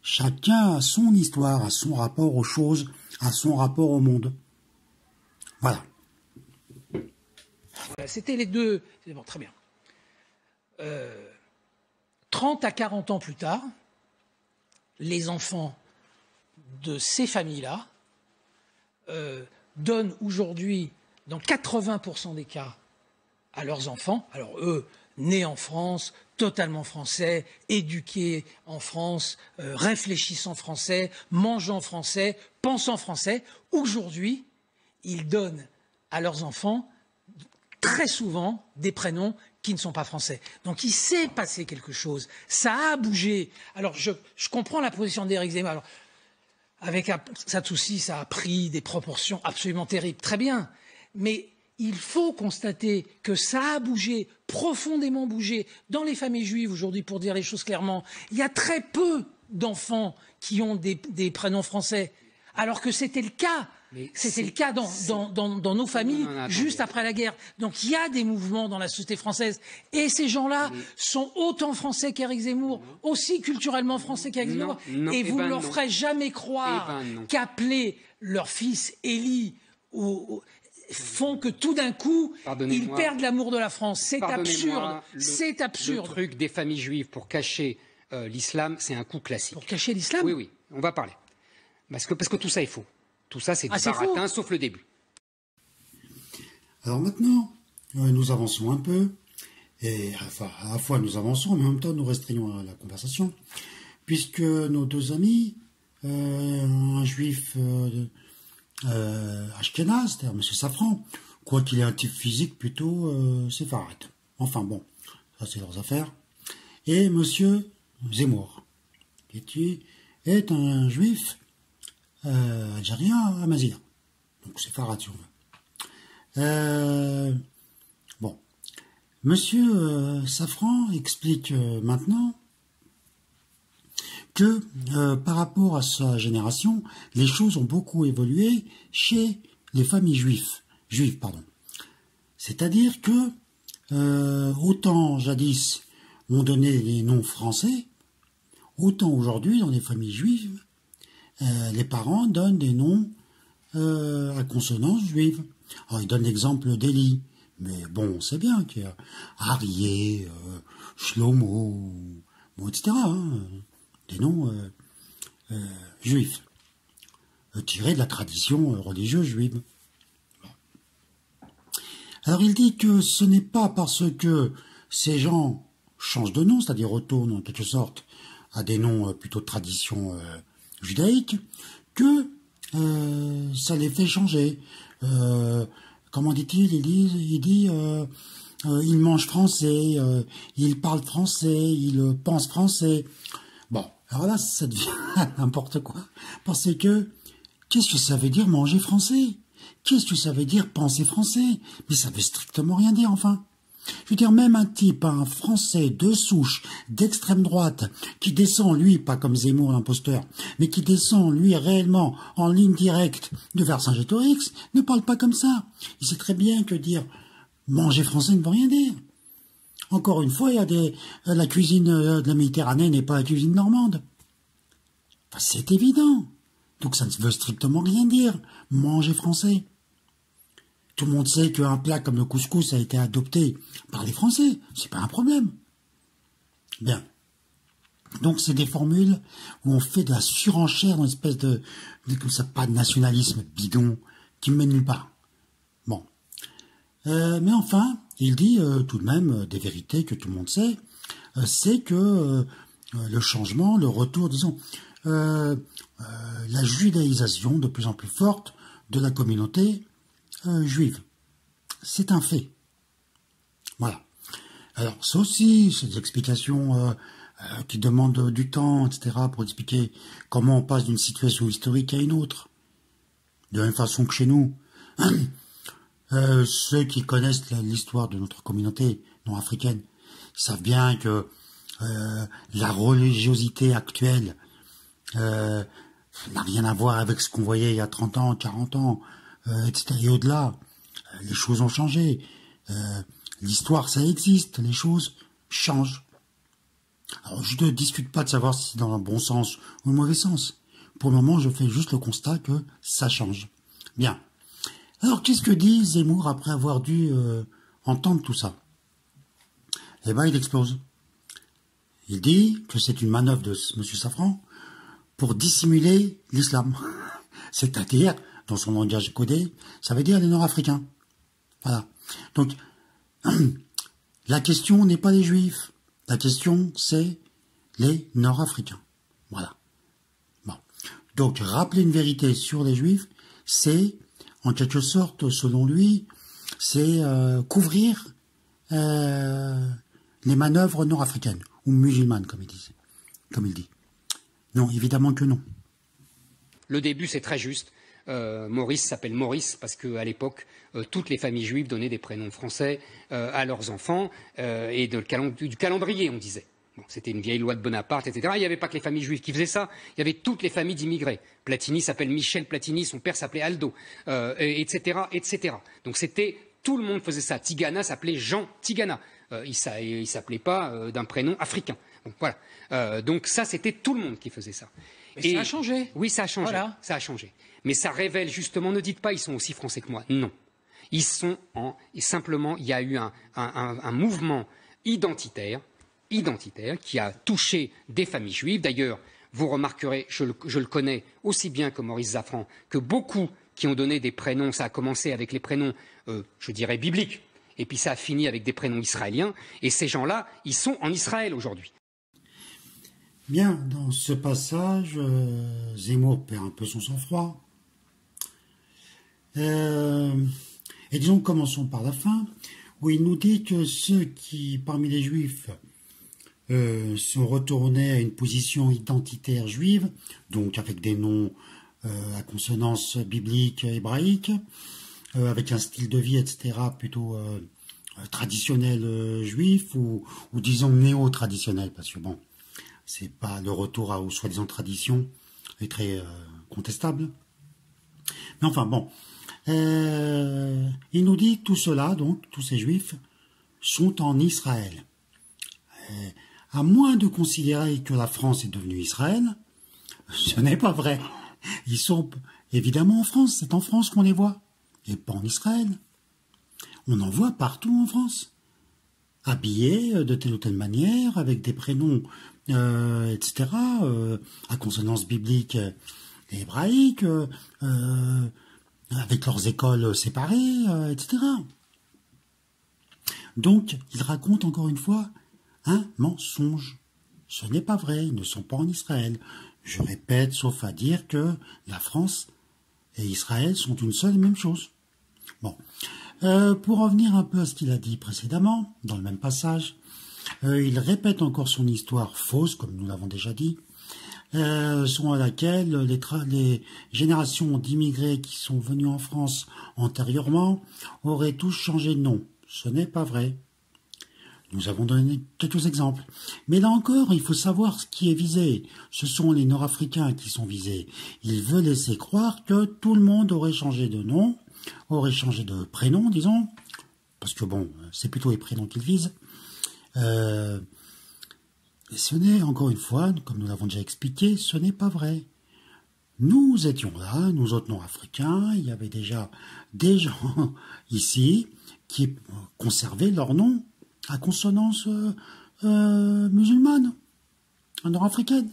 Chacun a son histoire, a son rapport aux choses, a son rapport au monde. Voilà. C'était les deux. Bon, très bien. 30 à 40 ans plus tard, les enfants de ces familles-là donnent aujourd'hui, dans 80% des cas, à leurs enfants, alors eux, nés en France, totalement français, éduqués en France, réfléchissant français, mangeant français, pensant français, aujourd'hui, ils donnent à leurs enfants très souvent des prénoms qui ne sont pas français. Donc il s'est passé quelque chose, ça a bougé. Alors je comprends la position d'Éric Zemmour. Alors, avec Sattoussi, ça a pris des proportions absolument terribles, très bien. Mais il faut constater que ça a bougé, profondément bougé. Dans les familles juives aujourd'hui, pour dire les choses clairement, il y a très peu d'enfants qui ont des prénoms français, alors que c'était le cas. C'était le cas dans nos familles juste après la guerre. Donc il y a des mouvements dans la société française. Et ces gens-là sont autant français qu'Éric Zemmour, aussi culturellement français qu'Éric Zemmour. Et vous ne leur ferez jamais croire qu'appeler leur fils Élie font que tout d'un coup, ils perdent l'amour de la France. C'est absurde. C'est absurde. Le truc des familles juives pour cacher l'islam, c'est un coup classique. Pour cacher l'islam? Oui, oui, on va parler. Parce que tout ça est faux. Tout ça, c'est du baratin, sauf le début. Alors maintenant, nous avançons un peu, et enfin, à la fois nous avançons, mais en même temps nous restreignons la conversation, puisque nos deux amis, un juif ashkénaze, c'est-à-dire M. Safran, quoiqu'il ait un type physique plutôt séfarade. Enfin bon, ça c'est leurs affaires. Et M. Zemmour, qui est un juif algérien amazigh. Donc c'est séfarade si on veut. Bon. Monsieur Safran explique maintenant que par rapport à sa génération, les choses ont beaucoup évolué chez les familles juives juive, pardon. C'est-à-dire que autant jadis on donnait des noms français, autant aujourd'hui dans les familles juives, les parents donnent des noms à consonance juive. Alors ils donnent l'exemple d'Élie, mais bon, on sait bien qu'il y a Arié, Shlomo, bon, etc. Hein, des noms juifs, tirés de la tradition religieuse juive. Alors il dit que ce n'est pas parce que ces gens changent de nom, c'est-à-dire retournent en quelque sorte à des noms plutôt de tradition judaïque, que ça les fait changer. Comment dit-il? Il dit il mange français, il parle français, il pense français. Bon, alors là, ça devient n'importe quoi. Parce que, qu'est-ce que ça veut dire manger français? Qu'est-ce que ça veut dire penser français? Mais ça veut strictement rien dire, enfin. Je veux dire, même un type, un Français de souche, d'extrême droite, qui descend, lui, pas comme Zemmour l'imposteur, mais qui descend, lui, réellement, en ligne directe de Vercingétorix, ne parle pas comme ça. Il sait très bien que dire manger français ne veut rien dire. Encore une fois, il y a la cuisine de la Méditerranée n'est pas la cuisine normande. Enfin, c'est évident. Donc ça ne veut strictement rien dire, manger français. Tout le monde sait qu'un plat comme le couscous a été adopté par les Français. C'est pas un problème. Bien. Donc c'est des formules où on fait de la surenchère dans une espèce de comme ça, pas de nationalisme bidon qui ne mène nulle part. Bon. Mais enfin, il dit tout de même des vérités que tout le monde sait. C'est que le changement, le retour, disons, la judaïsation de plus en plus forte de la communauté juive. C'est un fait. Voilà. Alors, ça aussi, c'est des explications qui demandent du temps, etc., pour expliquer comment on passe d'une situation historique à une autre. De la même façon que chez nous. Ceux qui connaissent l'histoire de notre communauté non-africaine savent bien que la religiosité actuelle n'a rien à voir avec ce qu'on voyait il y a 30 ans, 40 ans, etc. Et au-delà, les choses ont changé. L'histoire, ça existe, les choses changent. Alors, je ne discute pas de savoir si c'est dans le bon sens ou le mauvais sens. Pour le moment, je fais juste le constat que ça change. Bien. Alors, qu'est-ce que dit Zemmour après avoir dû entendre tout ça? Eh bien, il explose. Il dit que c'est une manœuvre de M. Safran pour dissimuler l'islam. C'est-à-dire, dans son langage codé, ça veut dire les Nord-Africains. Voilà. Donc, la question n'est pas les Juifs. La question, c'est les Nord-Africains. Voilà. Bon. Donc, rappeler une vérité sur les Juifs, c'est, en quelque sorte, selon lui, c'est couvrir les manœuvres nord-africaines, ou musulmanes, comme il dit. Non, évidemment que non. Le début, c'est très juste. Maurice s'appelle Maurice parce qu'à l'époque, toutes les familles juives donnaient des prénoms français à leurs enfants et du calendrier, on disait. Bon, c'était une vieille loi de Bonaparte, etc. Il n'y avait pas que les familles juives qui faisaient ça, il y avait toutes les familles d'immigrés. Platini s'appelle Michel Platini, son père s'appelait Aldo, etc., etc. Donc tout le monde faisait ça. Tigana s'appelait Jean Tigana. Il s'appelait pas d'un prénom africain. Donc voilà. Donc ça, c'était tout le monde qui faisait ça. Et ça a changé. Oui, ça a changé. Voilà. Ça a changé. Mais ça révèle justement, ne dites pas ils sont aussi français que moi. Non. Ils sont et simplement, il y a eu un mouvement identitaire qui a touché des familles juives. D'ailleurs, vous remarquerez, je le connais aussi bien que Maurice Safran, que beaucoup qui ont donné des prénoms, ça a commencé avec les prénoms, je dirais, bibliques, et puis ça a fini avec des prénoms israéliens, et ces gens-là, ils sont en Israël aujourd'hui. Bien, dans ce passage, Zemmour perd un peu son sang-froid. Et disons, commençons par la fin, où il nous dit que ceux qui, parmi les Juifs, sont retournés à une position identitaire juive, donc avec des noms à consonance biblique, hébraïque, avec un style de vie, etc., plutôt traditionnel juif, ou disons néo-traditionnel, parce que bon, c'est pas le retour aux soi-disant traditions est très contestable. Mais enfin bon, Il nous dit tout cela, donc, tous ces juifs, sont en Israël. À moins de considérer que la France est devenue Israël, ce n'est pas vrai. Ils sont évidemment en France, c'est en France qu'on les voit, et pas en Israël. On en voit partout en France, habillés de telle ou telle manière, avec des prénoms, etc., à consonance biblique et hébraïque, avec leurs écoles séparées, etc. Donc, il raconte encore une fois un mensonge. Ce n'est pas vrai, ils ne sont pas en Israël. Je répète, sauf à dire que la France et Israël sont une seule et même chose. Bon, pour revenir un peu à ce qu'il a dit précédemment, dans le même passage, il répète encore son histoire fausse, comme nous l'avons déjà dit, selon laquelle les générations d'immigrés qui sont venus en France antérieurement auraient tous changé de nom. Ce n'est pas vrai. Nous avons donné quelques exemples. Mais là encore, il faut savoir ce qui est visé. Ce sont les Nord-Africains qui sont visés. Il veut laisser croire que tout le monde aurait changé de nom, aurait changé de prénom, disons, parce que bon, c'est plutôt les prénoms qu'il vise. Et ce n'est, encore une fois, comme nous l'avons déjà expliqué, ce n'est pas vrai. Nous étions là, nous autres Nord-Africains, il y avait déjà des gens ici qui conservaient leur nom à consonance musulmane, nord-africaine.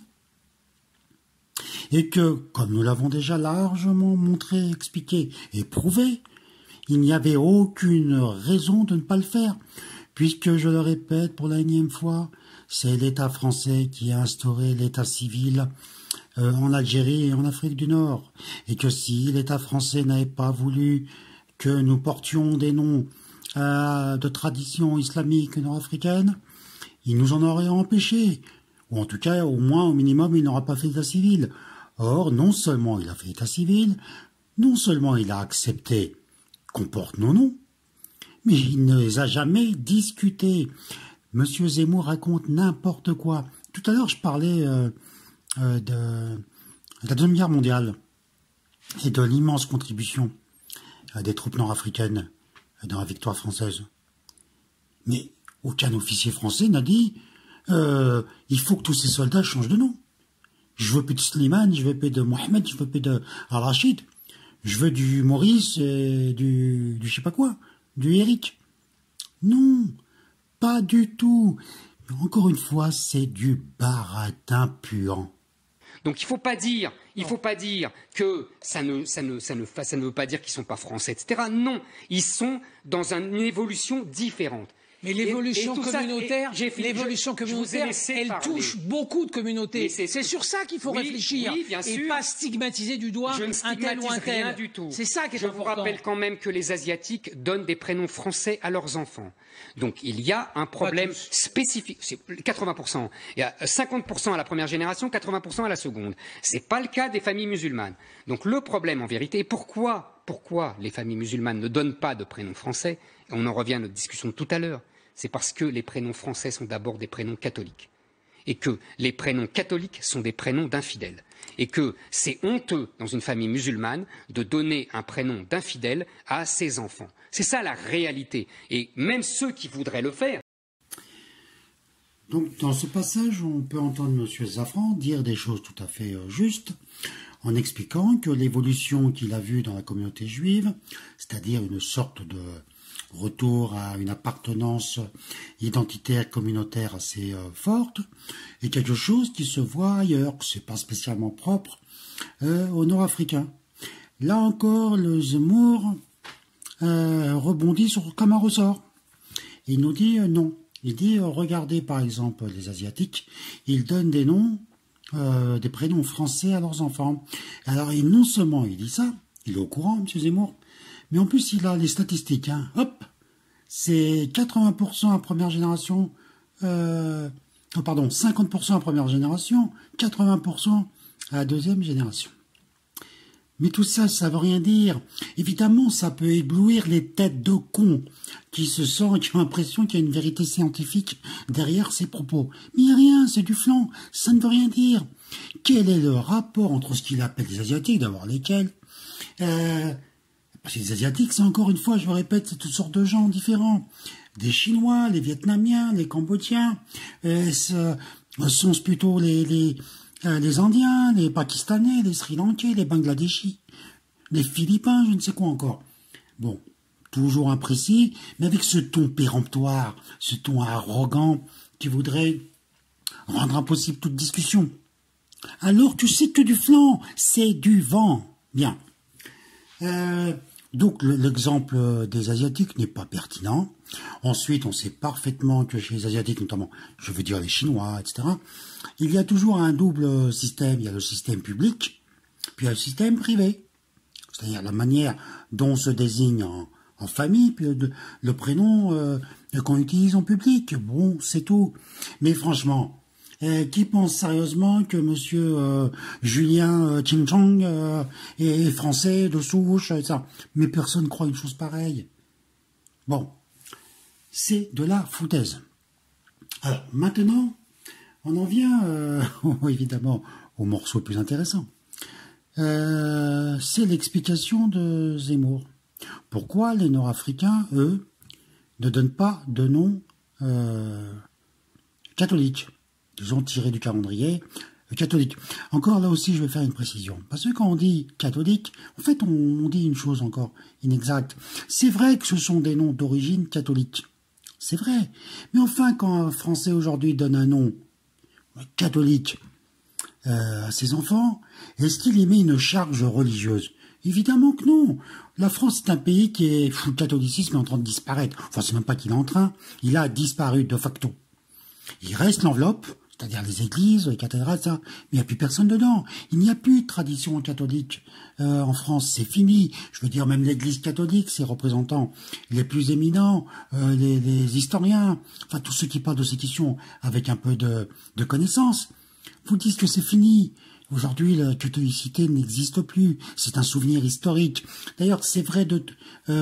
Et que, comme nous l'avons déjà largement montré, expliqué et prouvé, il n'y avait aucune raison de ne pas le faire, puisque, je le répète pour la énième fois, c'est l'État français qui a instauré l'État civil en Algérie et en Afrique du Nord, et que si l'État français n'avait pas voulu que nous portions des noms de tradition islamique nord-africaine, il nous en aurait empêché, ou en tout cas, au moins, au minimum, il n'aura pas fait d'état civil. Or, non seulement il a fait état civil, non seulement il a accepté qu'on porte nos noms, mais il ne les a jamais discutés. Monsieur Zemmour raconte n'importe quoi. Tout à l'heure, je parlais de la Deuxième Guerre mondiale et de l'immense contribution des troupes nord-africaines dans la victoire française. Mais aucun officier français n'a dit il faut que tous ces soldats changent de nom. Je veux plus de Slimane, je veux plus de Mohamed, je veux plus de Al-Rachid. Je veux du Maurice et du je sais pas quoi, du Eric. Non, pas du tout. Encore une fois, c'est du baratin puant. Donc il faut pas dire que ça ne veut pas dire qu'ils sont pas français, etc. Non, ils sont dans une évolution différente. Mais l'évolution communautaire, elle touche beaucoup de communautés. C'est sur ça qu'il faut réfléchir et pas stigmatiser du doigt un tel ou un tel. C'est ça qui est important. Je vous rappelle quand même que les Asiatiques donnent des prénoms français à leurs enfants. Donc il y a un problème spécifique. C'est 80%. Il y a 50% à la première génération, 80% à la seconde. C'est pas le cas des familles musulmanes. Donc le problème en vérité, pourquoi les familles musulmanes ne donnent pas de prénoms français? On en revient à notre discussion de tout à l'heure. C'est parce que les prénoms français sont d'abord des prénoms catholiques. Et que les prénoms catholiques sont des prénoms d'infidèles. Et que c'est honteux dans une famille musulmane de donner un prénom d'infidèle à ses enfants. C'est ça la réalité. Et même ceux qui voudraient le faire. Donc dans ce passage, on peut entendre M. Zafran dire des choses tout à fait justes, en expliquant que l'évolution qu'il a vue dans la communauté juive, c'est-à-dire une sorte de retour à une appartenance identitaire communautaire assez forte, est quelque chose qui se voit ailleurs, que c'est pas spécialement propre aux Nord-Africains. Là encore, le Zemmour rebondit comme un ressort. Il nous dit non. Il dit regardez par exemple les Asiatiques, ils donnent des noms, des prénoms français à leurs enfants. Alors non seulement il dit ça, il est au courant, M. Zemmour, mais en plus il a les statistiques. Hein. Hop, c'est 80% à première génération, 50% à première génération, 80% à la deuxième génération. Mais tout ça, ça veut rien dire. Évidemment, ça peut éblouir les têtes de cons qui se sentent, qui ont l'impression qu'il y a une vérité scientifique derrière ces propos. Mais il n'y a rien, c'est du flan, ça ne veut rien dire. Quel est le rapport entre ce qu'il appelle les Asiatiques, d'abord lesquels, Parce que les Asiatiques, c'est encore une fois, je le répète, c'est toutes sortes de gens différents. Des Chinois, les Vietnamiens, les Cambodgiens, ce sont plutôt les Indiens, les Pakistanais, les Sri Lankais, les Bangladeshis, les Philippins, je ne sais quoi encore. Bon, toujours imprécis, mais avec ce ton péremptoire, ce ton arrogant qui voudrait rendre impossible toute discussion. Alors tu sais que du flanc, c'est du vent. Bien. Donc l'exemple des Asiatiques n'est pas pertinent. Ensuite, on sait parfaitement que chez les Asiatiques, notamment, je veux dire les Chinois, etc., il y a toujours un double système. Il y a le système public, puis il y a le système privé. C'est-à-dire la manière dont on se désigne en famille, puis le prénom qu'on utilise en public. Bon, c'est tout. Mais franchement, qui pense sérieusement que monsieur Julien Ching Chong est français de souche, etc. Mais personne ne croit une chose pareille. Bon, c'est de la foutaise. Alors, maintenant, on en vient, évidemment, au morceau le plus intéressant. C'est l'explication de Zemmour. Pourquoi les Nord-Africains, eux, ne donnent pas de nom catholique, disons tiré du calendrier catholique. Encore là aussi, je vais faire une précision. Parce que quand on dit catholique, en fait, on dit une chose encore inexacte. C'est vrai que ce sont des noms d'origine catholique. C'est vrai. Mais enfin, quand un Français aujourd'hui donne un nom catholique à ses enfants, est-ce qu'il y met une charge religieuse? Évidemment que non. La France est un pays qui est, le catholicisme est en train de disparaître. Enfin, c'est même pas qu'il est en train, il a disparu de facto. Il reste l'enveloppe, c'est-à-dire les églises, les cathédrales, ça, mais il n'y a plus personne dedans. Il n'y a plus de tradition catholique en France, c'est fini. Je veux dire, même l'église catholique, ses représentants les plus éminents, les historiens, enfin tous ceux qui parlent de ces questions avec un peu de connaissance, vous disent que c'est fini. Aujourd'hui, la catholicité n'existe plus. C'est un souvenir historique. D'ailleurs, c'est vrai de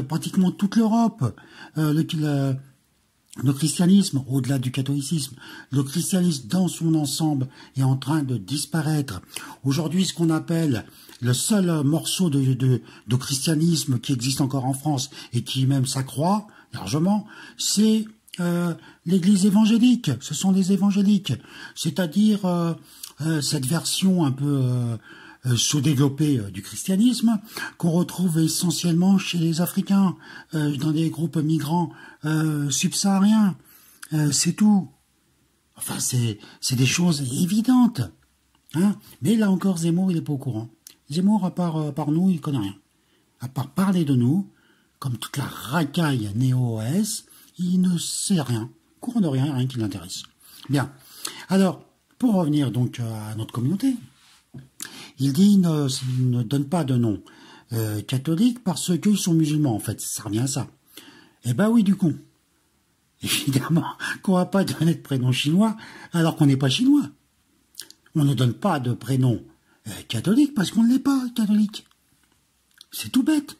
pratiquement toute l'Europe. Le christianisme, au-delà du catholicisme, le christianisme dans son ensemble est en train de disparaître. Aujourd'hui, ce qu'on appelle le seul morceau de christianisme qui existe encore en France et qui même s'accroît largement, c'est l'Église évangélique. Ce sont les évangéliques, c'est-à-dire cette version un peu sous-développée du christianisme qu'on retrouve essentiellement chez les Africains, dans des groupes migrants subsahariens. C'est tout. Enfin, c'est des choses évidentes. Hein. Mais là encore, Zemmour, il n'est pas au courant. Zemmour, à part nous, il ne connaît rien. À part parler de nous, comme toute la racaille néo-OS, il ne sait rien. Courant de rien, rien qui l'intéresse. Bien. Alors, pour revenir donc à notre communauté, il dit ne donne pas de nom catholique parce qu'ils sont musulmans, en fait. Ça revient à ça. Eh ben oui, du coup. Évidemment qu'on va pas donner de prénom chinois alors qu'on n'est pas chinois. On ne donne pas de prénom catholique parce qu'on ne l'est pas catholique. C'est tout bête.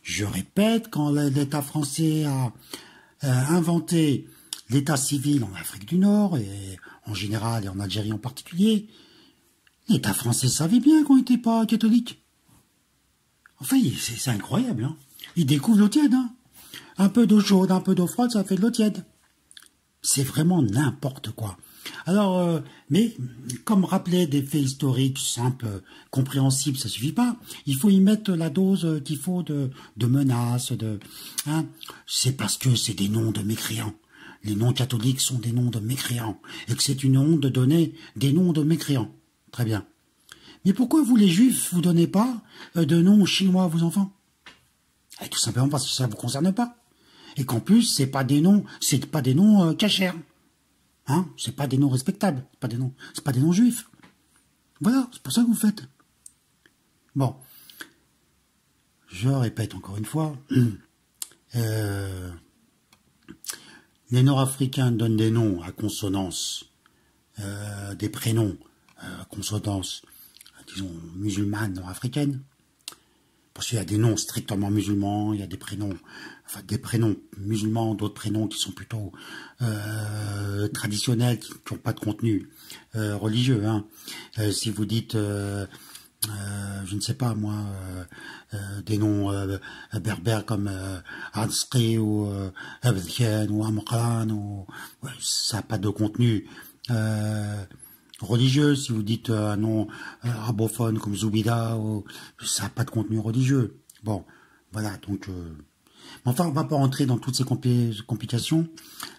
Je répète, quand l'État français a inventé l'état civil en Afrique du Nord, et en général et en Algérie en particulier, l'État français savait bien qu'on n'était pas catholique. Enfin, c'est incroyable. Hein. Il découvre l'eau tiède. Hein. Un peu d'eau chaude, un peu d'eau froide, ça fait de l'eau tiède. C'est vraiment n'importe quoi. Alors, mais comme rappeler des faits historiques simples, compréhensibles, ça suffit pas. Il faut y mettre la dose qu'il faut de menaces, hein. C'est parce que c'est des noms de mécréants. Les noms catholiques sont des noms de mécréants. Et que c'est une honte de donner des noms de mécréants. Très bien. Mais pourquoi vous, les juifs, vous donnez pas de noms chinois à vos enfants? Tout simplement parce que ça ne vous concerne pas. Et qu'en plus, c'est pas des noms cachers. Hein, c'est pas des noms respectables, c'est pas des noms juifs. Voilà, c'est pour ça que vous faites. Bon, je répète encore une fois, les Nord-Africains donnent des noms à consonance, des prénoms à consonance, disons, musulmane nord-africaine. Parce qu'il y a des noms strictement musulmans, il y a des prénoms musulmans, d'autres prénoms qui sont plutôt traditionnels, qui n'ont pas de contenu religieux. Hein. Si vous dites je ne sais pas moi, des noms berbères comme Ansri ou Abdien ou Amran, ou ouais, ça n'a pas de contenu religieux. Si vous dites un nom arabophone comme Zoubida, ça n'a pas de contenu religieux. Bon, voilà, donc... enfin, on ne va pas rentrer dans toutes ces complications,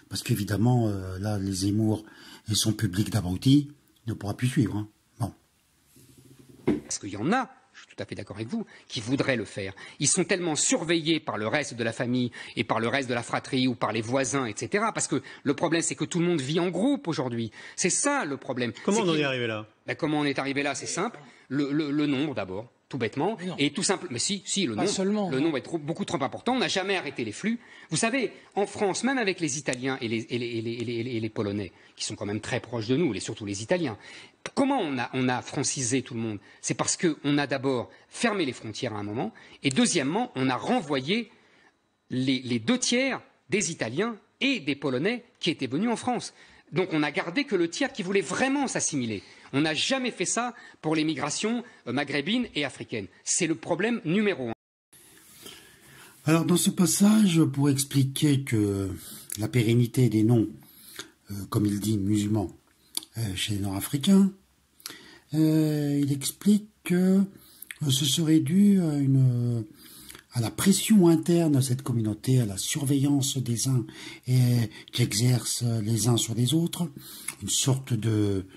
parce qu'évidemment, là, les Zemmour et son public d'abrutis ne pourra plus suivre. Hein. Bon. Parce qu'il y en a, je suis tout à fait d'accord avec vous, qui voudraient le faire. Ils sont tellement surveillés par le reste de la famille et par le reste de la fratrie ou par les voisins, etc. Parce que le problème, c'est que tout le monde vit en groupe aujourd'hui. C'est ça le problème. Comment on en est arrivé là? Ben, comment on est arrivé là? C'est simple. Le nombre d'abord. Tout bêtement, et tout simple. Mais si, le nombre est beaucoup trop important. On n'a jamais arrêté les flux. Vous savez, en France, même avec les Italiens et les Polonais, qui sont quand même très proches de nous, et surtout les Italiens, comment on a francisé tout le monde? C'est parce qu'on a d'abord fermé les frontières à un moment, et deuxièmement, on a renvoyé les 2 tiers des Italiens et des Polonais qui étaient venus en France. Donc on n'a gardé que le tiers qui voulait vraiment s'assimiler. On n'a jamais fait ça pour les migrations maghrébines et africaines. C'est le problème numéro 1. Alors dans ce passage, pour expliquer que la pérennité des noms, comme il dit, musulmans, chez les Nord-Africains, il explique que ce serait dû à la pression interne de cette communauté, à la surveillance des uns qu'exercent les uns sur les autres, une sorte de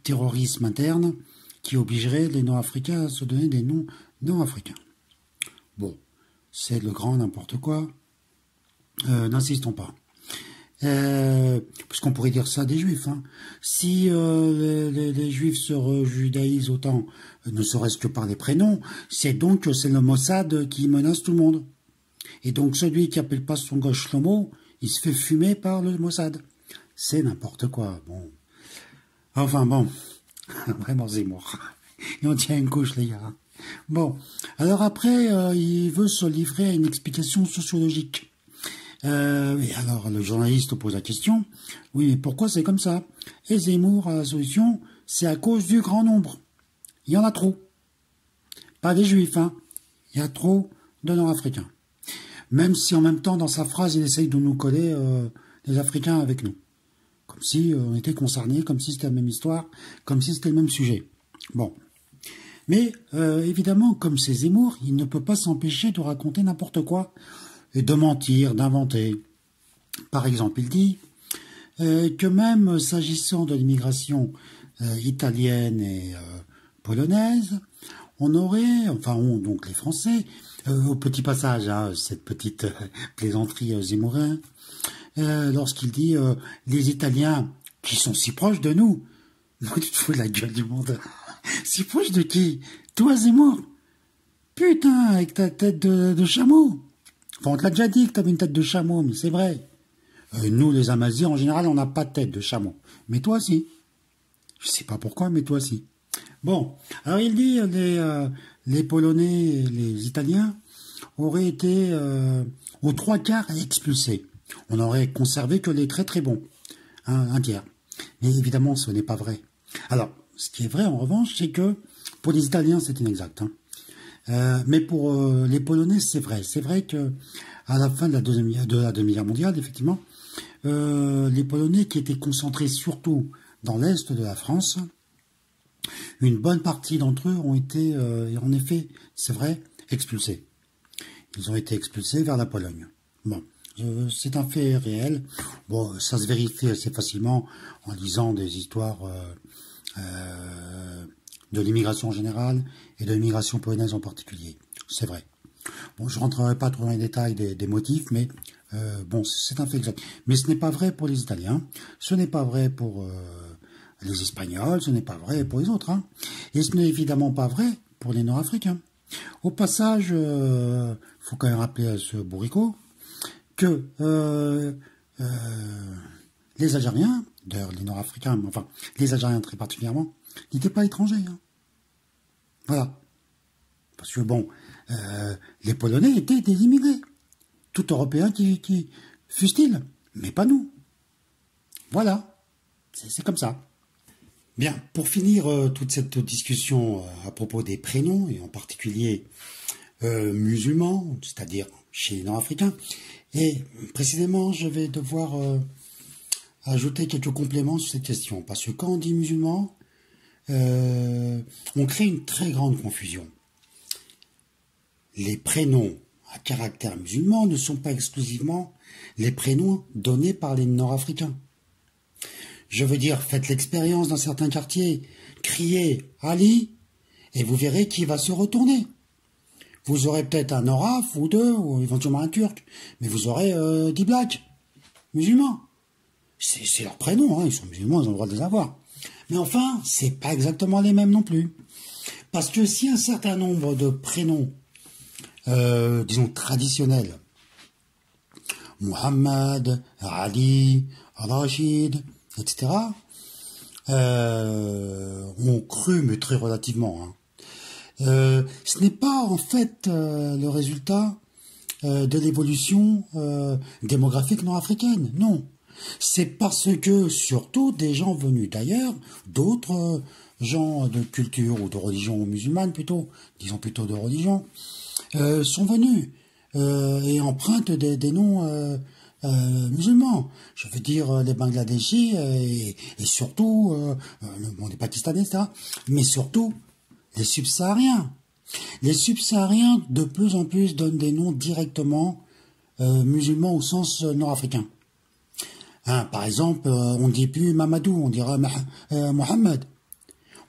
terrorisme interne qui obligerait les Nord-Africains à se donner des noms nord-africains. Bon, c'est le grand n'importe quoi. N'insistons pas. Parce qu'on pourrait dire ça des Juifs. Hein. Si les Juifs se rejudaïsent autant, ne serait-ce que par les prénoms, c'est donc que c'est le Mossad qui menace tout le monde. Et donc celui qui appelle pas son gosse Shlomo, il se fait fumer par le Mossad. C'est n'importe quoi. Bon. Enfin bon, vraiment Zemmour. Et on tient une couche les gars. Bon, alors après, il veut se livrer à une explication sociologique. Et alors le journaliste pose la question, oui mais pourquoi c'est comme ça? Et Zemmour a la solution, c'est à cause du grand nombre. Il y en a trop. Pas des Juifs, hein. Il y a trop de Nord-Africains. Même si en même temps, dans sa phrase, il essaye de nous coller les Africains avec nous. Comme si on était concernés, comme si c'était la même histoire, comme si c'était le même sujet. Bon. Mais évidemment, comme c'est Zemmour, il ne peut pas s'empêcher de raconter n'importe quoi et de mentir, d'inventer. Par exemple, il dit que même s'agissant de l'immigration italienne et polonaise, on aurait, enfin donc les Français, au petit passage, hein, cette petite plaisanterie Zemmourin, lorsqu'il dit les Italiens qui sont si proches de nous, moi tu te fous de la gueule du monde. Si proche de qui? Toi Zemmour? Putain, avec ta tête de chameau. Enfin, on te l'a déjà dit que t'avais une tête de chameau, mais c'est vrai. Nous, les Amazirs, en général, on n'a pas de tête de chameau. Mais toi, si. Je sais pas pourquoi, mais toi, si. Bon, alors il dit les Polonais et les Italiens auraient été aux 3/4 expulsés. On aurait conservé que les très très bons, hein, un tiers. Mais évidemment, ce n'est pas vrai. Alors, ce qui est vrai en revanche, c'est que pour les Italiens, c'est inexact. Hein. Mais pour les Polonais, c'est vrai. C'est vrai que à la fin de la Deuxième Guerre mondiale, effectivement, les Polonais qui étaient concentrés surtout dans l'est de la France, une bonne partie d'entre eux ont été, en effet, c'est vrai, expulsés. Ils ont été expulsés vers la Pologne. Bon, c'est un fait réel. Bon, ça se vérifie assez facilement en lisant des histoires de l'immigration en général et de l'immigration polonaise en particulier. C'est vrai. Bon, je ne rentrerai pas trop dans les détails des motifs, mais bon, c'est un fait exact. Mais ce n'est pas vrai pour les Italiens, ce n'est pas vrai pour les Espagnols, ce n'est pas vrai pour les autres. Hein. Et ce n'est évidemment pas vrai pour les Nord-Africains. Au passage, faut quand même rappeler à ce bourricot que les Algériens, d'ailleurs les Nord-Africains, enfin les Algériens très particulièrement, n'étaient pas étrangers. Hein. Voilà. Parce que bon, les Polonais étaient des immigrés. Tout Européen qui fussent-ils, mais pas nous. Voilà. C'est comme ça. Bien, pour finir toute cette discussion à propos des prénoms, et en particulier musulmans, c'est-à-dire chez les Nord-Africains, et précisément je vais devoir ajouter quelques compléments sur cette question, parce que quand on dit musulman, on crée une très grande confusion. Les prénoms à caractère musulman ne sont pas exclusivement les prénoms donnés par les Nord-Africains. Je veux dire, faites l'expérience dans certains quartiers, criez Ali, et vous verrez qui va se retourner. Vous aurez peut-être un Noraf ou deux, ou éventuellement un Turc, mais vous aurez 10 blacks, musulmans. C'est leur prénom, hein, ils sont musulmans, ils ont le droit de les avoir. Mais enfin, c'est pas exactement les mêmes non plus. Parce que si un certain nombre de prénoms, disons traditionnels, Muhammad, Ali, Rachid, etc., ont cru, mais très relativement. Hein. Ce n'est pas en fait le résultat de l'évolution démographique nord-africaine, non. C'est parce que, surtout, des gens venus d'ailleurs, d'autres gens de culture ou de religion musulmane plutôt, disons plutôt de religion, sont venus et empruntent des noms musulmans. Je veux dire les Bangladeshis et surtout les Pakistanais, etc. Mais surtout les Subsahariens. Les Subsahariens de plus en plus donnent des noms directement musulmans au sens nord-africain. Hein, par exemple, on ne dit plus Mamadou, on dira Mohammed.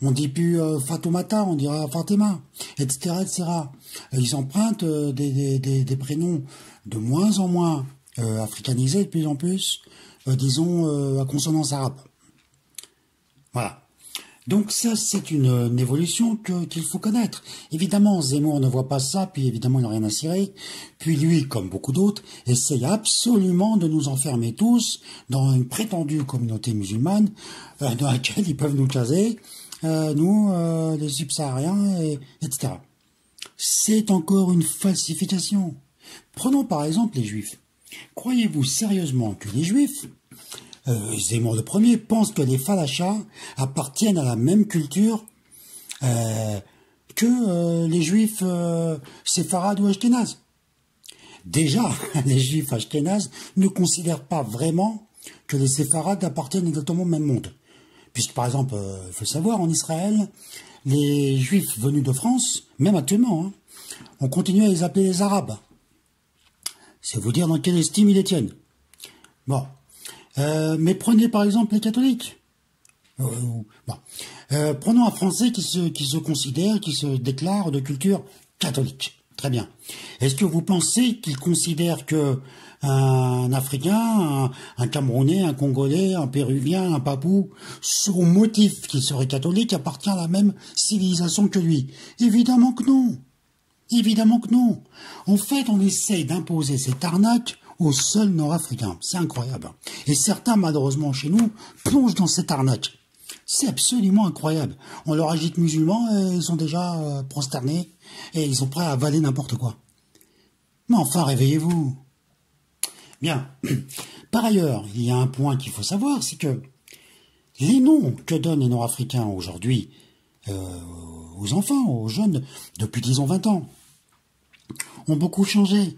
On ne dit plus Fatoumata, on dira Fatima, etc., etc. Ils empruntent des prénoms de moins en moins africanisés, de plus en plus, disons, à consonance arabe. Voilà. Donc ça, c'est une évolution qu'il faut connaître. Évidemment, Zemmour ne voit pas ça, puis évidemment, il n'a rien à cirer. Puis lui, comme beaucoup d'autres, essaye absolument de nous enfermer tous dans une prétendue communauté musulmane dans laquelle ils peuvent nous caser, nous, les subsahariens, etc. C'est encore une falsification. Prenons par exemple les Juifs. Croyez-vous sérieusement que les Juifs, Zemmour le premier, pense que les falachas appartiennent à la même culture que les Juifs séfarades ou ashkénazes? Déjà, les Juifs ashkénazes ne considèrent pas vraiment que les séfarades appartiennent exactement au même monde. Puisque, par exemple, il faut savoir, en Israël, les Juifs venus de France, même actuellement, hein, on continue à les appeler les Arabes. C'est vous dire dans quelle estime ils les tiennent. Bon. Mais prenez par exemple les catholiques. Prenons un Français qui se considère, qui se déclare de culture catholique. Très bien. Est-ce que vous pensez qu'il considère que un Africain, un Camerounais, un Congolais, un Péruvien, un Papou, au motif qu'il serait catholique, appartient à la même civilisation que lui? Évidemment que non. Évidemment que non. En fait, on essaye d'imposer cette arnaque aux seuls Nord-Africains. C'est incroyable. Et certains, malheureusement, chez nous, plongent dans cette arnaque. C'est absolument incroyable. On leur agite musulmans et ils sont déjà prosternés et ils sont prêts à avaler n'importe quoi. Mais enfin, réveillez-vous. Bien. Par ailleurs, il y a un point qu'il faut savoir, c'est que les noms que donnent les Nord-Africains aujourd'hui aux enfants, aux jeunes, depuis disons 20 ans, ont beaucoup changé.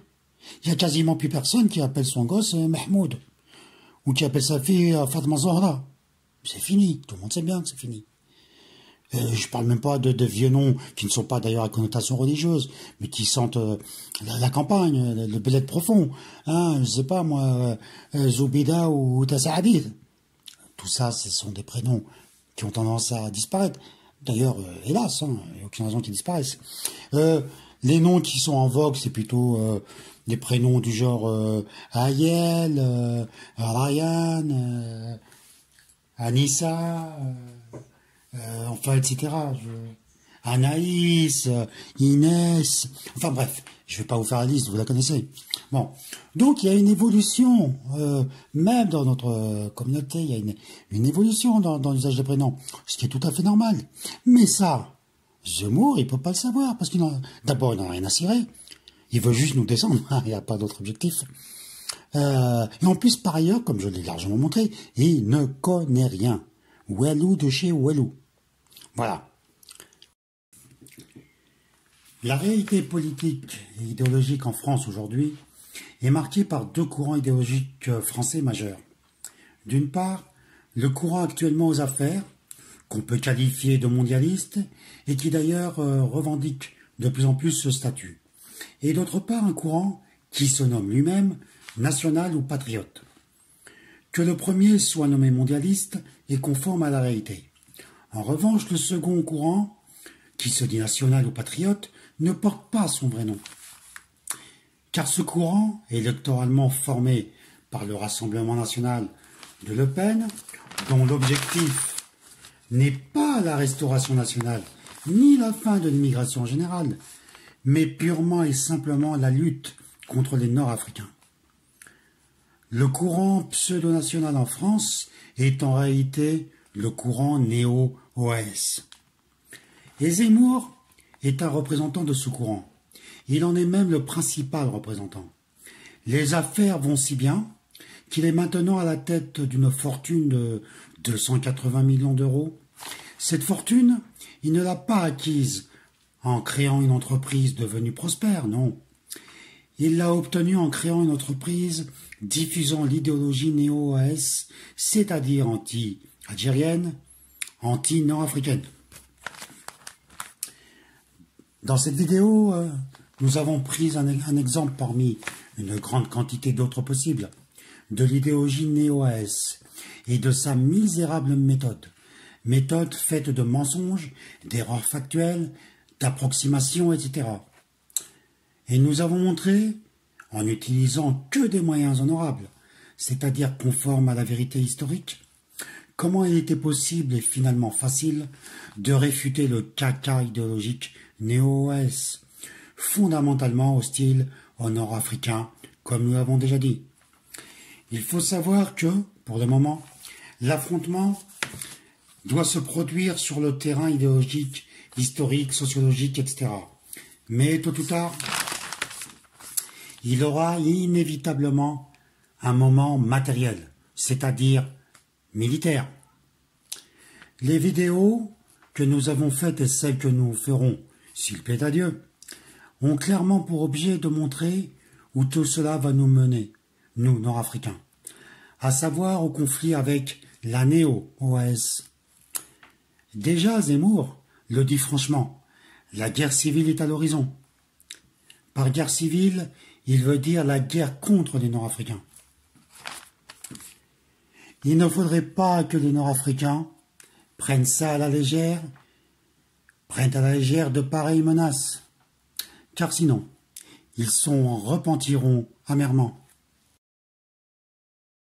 Il n'y a quasiment plus personne qui appelle son gosse Mahmoud, ou qui appelle sa fille Fatma Zahra. C'est fini, tout le monde sait bien que c'est fini. Je parle même pas de vieux noms qui ne sont pas d'ailleurs à connotation religieuse, mais qui sentent la campagne, le bled profond. Hein, je sais pas moi, Zoubida ou Tassaadid. Tout ça, ce sont des prénoms qui ont tendance à disparaître. D'ailleurs, hélas, hein, il n'y a aucune raison qu'ils disparaissent. Les noms qui sont en vogue, c'est plutôt des prénoms du genre Ayel, Ryan, Anissa, enfin, etc. Anaïs, Inès, enfin bref, je ne vais pas vous faire la liste, vous la connaissez. Bon, donc il y a une évolution, même dans notre communauté, il y a une évolution dans l'usage des prénoms, ce qui est tout à fait normal. Mais ça, Zemmour, il ne peut pas le savoir, parce d'abord, il n'en a rien à cirer, il veut juste nous descendre, il n'y a pas d'autre objectif. Et en plus, par ailleurs, comme je l'ai largement montré, il ne connaît rien. Walou de chez Walou. Voilà. La réalité politique et idéologique en France aujourd'hui est marquée par deux courants idéologiques français majeurs. D'une part, le courant actuellement aux affaires, qu'on peut qualifier de mondialiste, et qui d'ailleurs revendique de plus en plus ce statut. Et d'autre part, un courant qui se nomme lui-même national ou patriote. Que le premier soit nommé mondialiste est conforme à la réalité. En revanche, le second courant, qui se dit national ou patriote, ne porte pas son vrai nom. Car ce courant, électoralement formé par le Rassemblement national de Le Pen, dont l'objectif n'est pas la restauration nationale, ni la fin de l'immigration générale, mais purement et simplement la lutte contre les Nord-Africains. Le courant pseudo-national en France est en réalité le courant néo-OAS. Et Zemmour est un représentant de ce courant. Il en est même le principal représentant. Les affaires vont si bien qu'il est maintenant à la tête d'une fortune de 280 millions d'euros. Cette fortune, il ne l'a pas acquise en créant une entreprise devenue prospère, non. Il l'a obtenue en créant une entreprise diffusant l'idéologie néo-OAS, c'est-à-dire anti-algérienne, anti-nord-africaine. Dans cette vidéo, nous avons pris un exemple parmi une grande quantité d'autres possibles de l'idéologie néo-OAS et de sa misérable méthode. Méthode faite de mensonges, d'erreurs factuelles, d'approximations, etc. Et nous avons montré, en n'utilisant que des moyens honorables, c'est-à-dire conformes à la vérité historique, comment il était possible et finalement facile de réfuter le caca idéologique néo-OAS, fondamentalement hostile aux Nord-Africains, comme nous l'avons déjà dit. Il faut savoir que, pour le moment, l'affrontement doit se produire sur le terrain idéologique, historique, sociologique, etc. Mais tôt ou tard, il aura inévitablement un moment matériel, c'est-à-dire militaire. Les vidéos que nous avons faites et celles que nous ferons, s'il plaît à Dieu, ont clairement pour objet de montrer où tout cela va nous mener, nous, Nord-Africains, à savoir au conflit avec la néo-OAS. Déjà, Zemmour le dit franchement, la guerre civile est à l'horizon. Par guerre civile, il veut dire la guerre contre les Nord-Africains. Il ne faudrait pas que les Nord-Africains prennent ça à la légère, prennent à la légère de pareilles menaces, car sinon, ils s'en repentiront amèrement.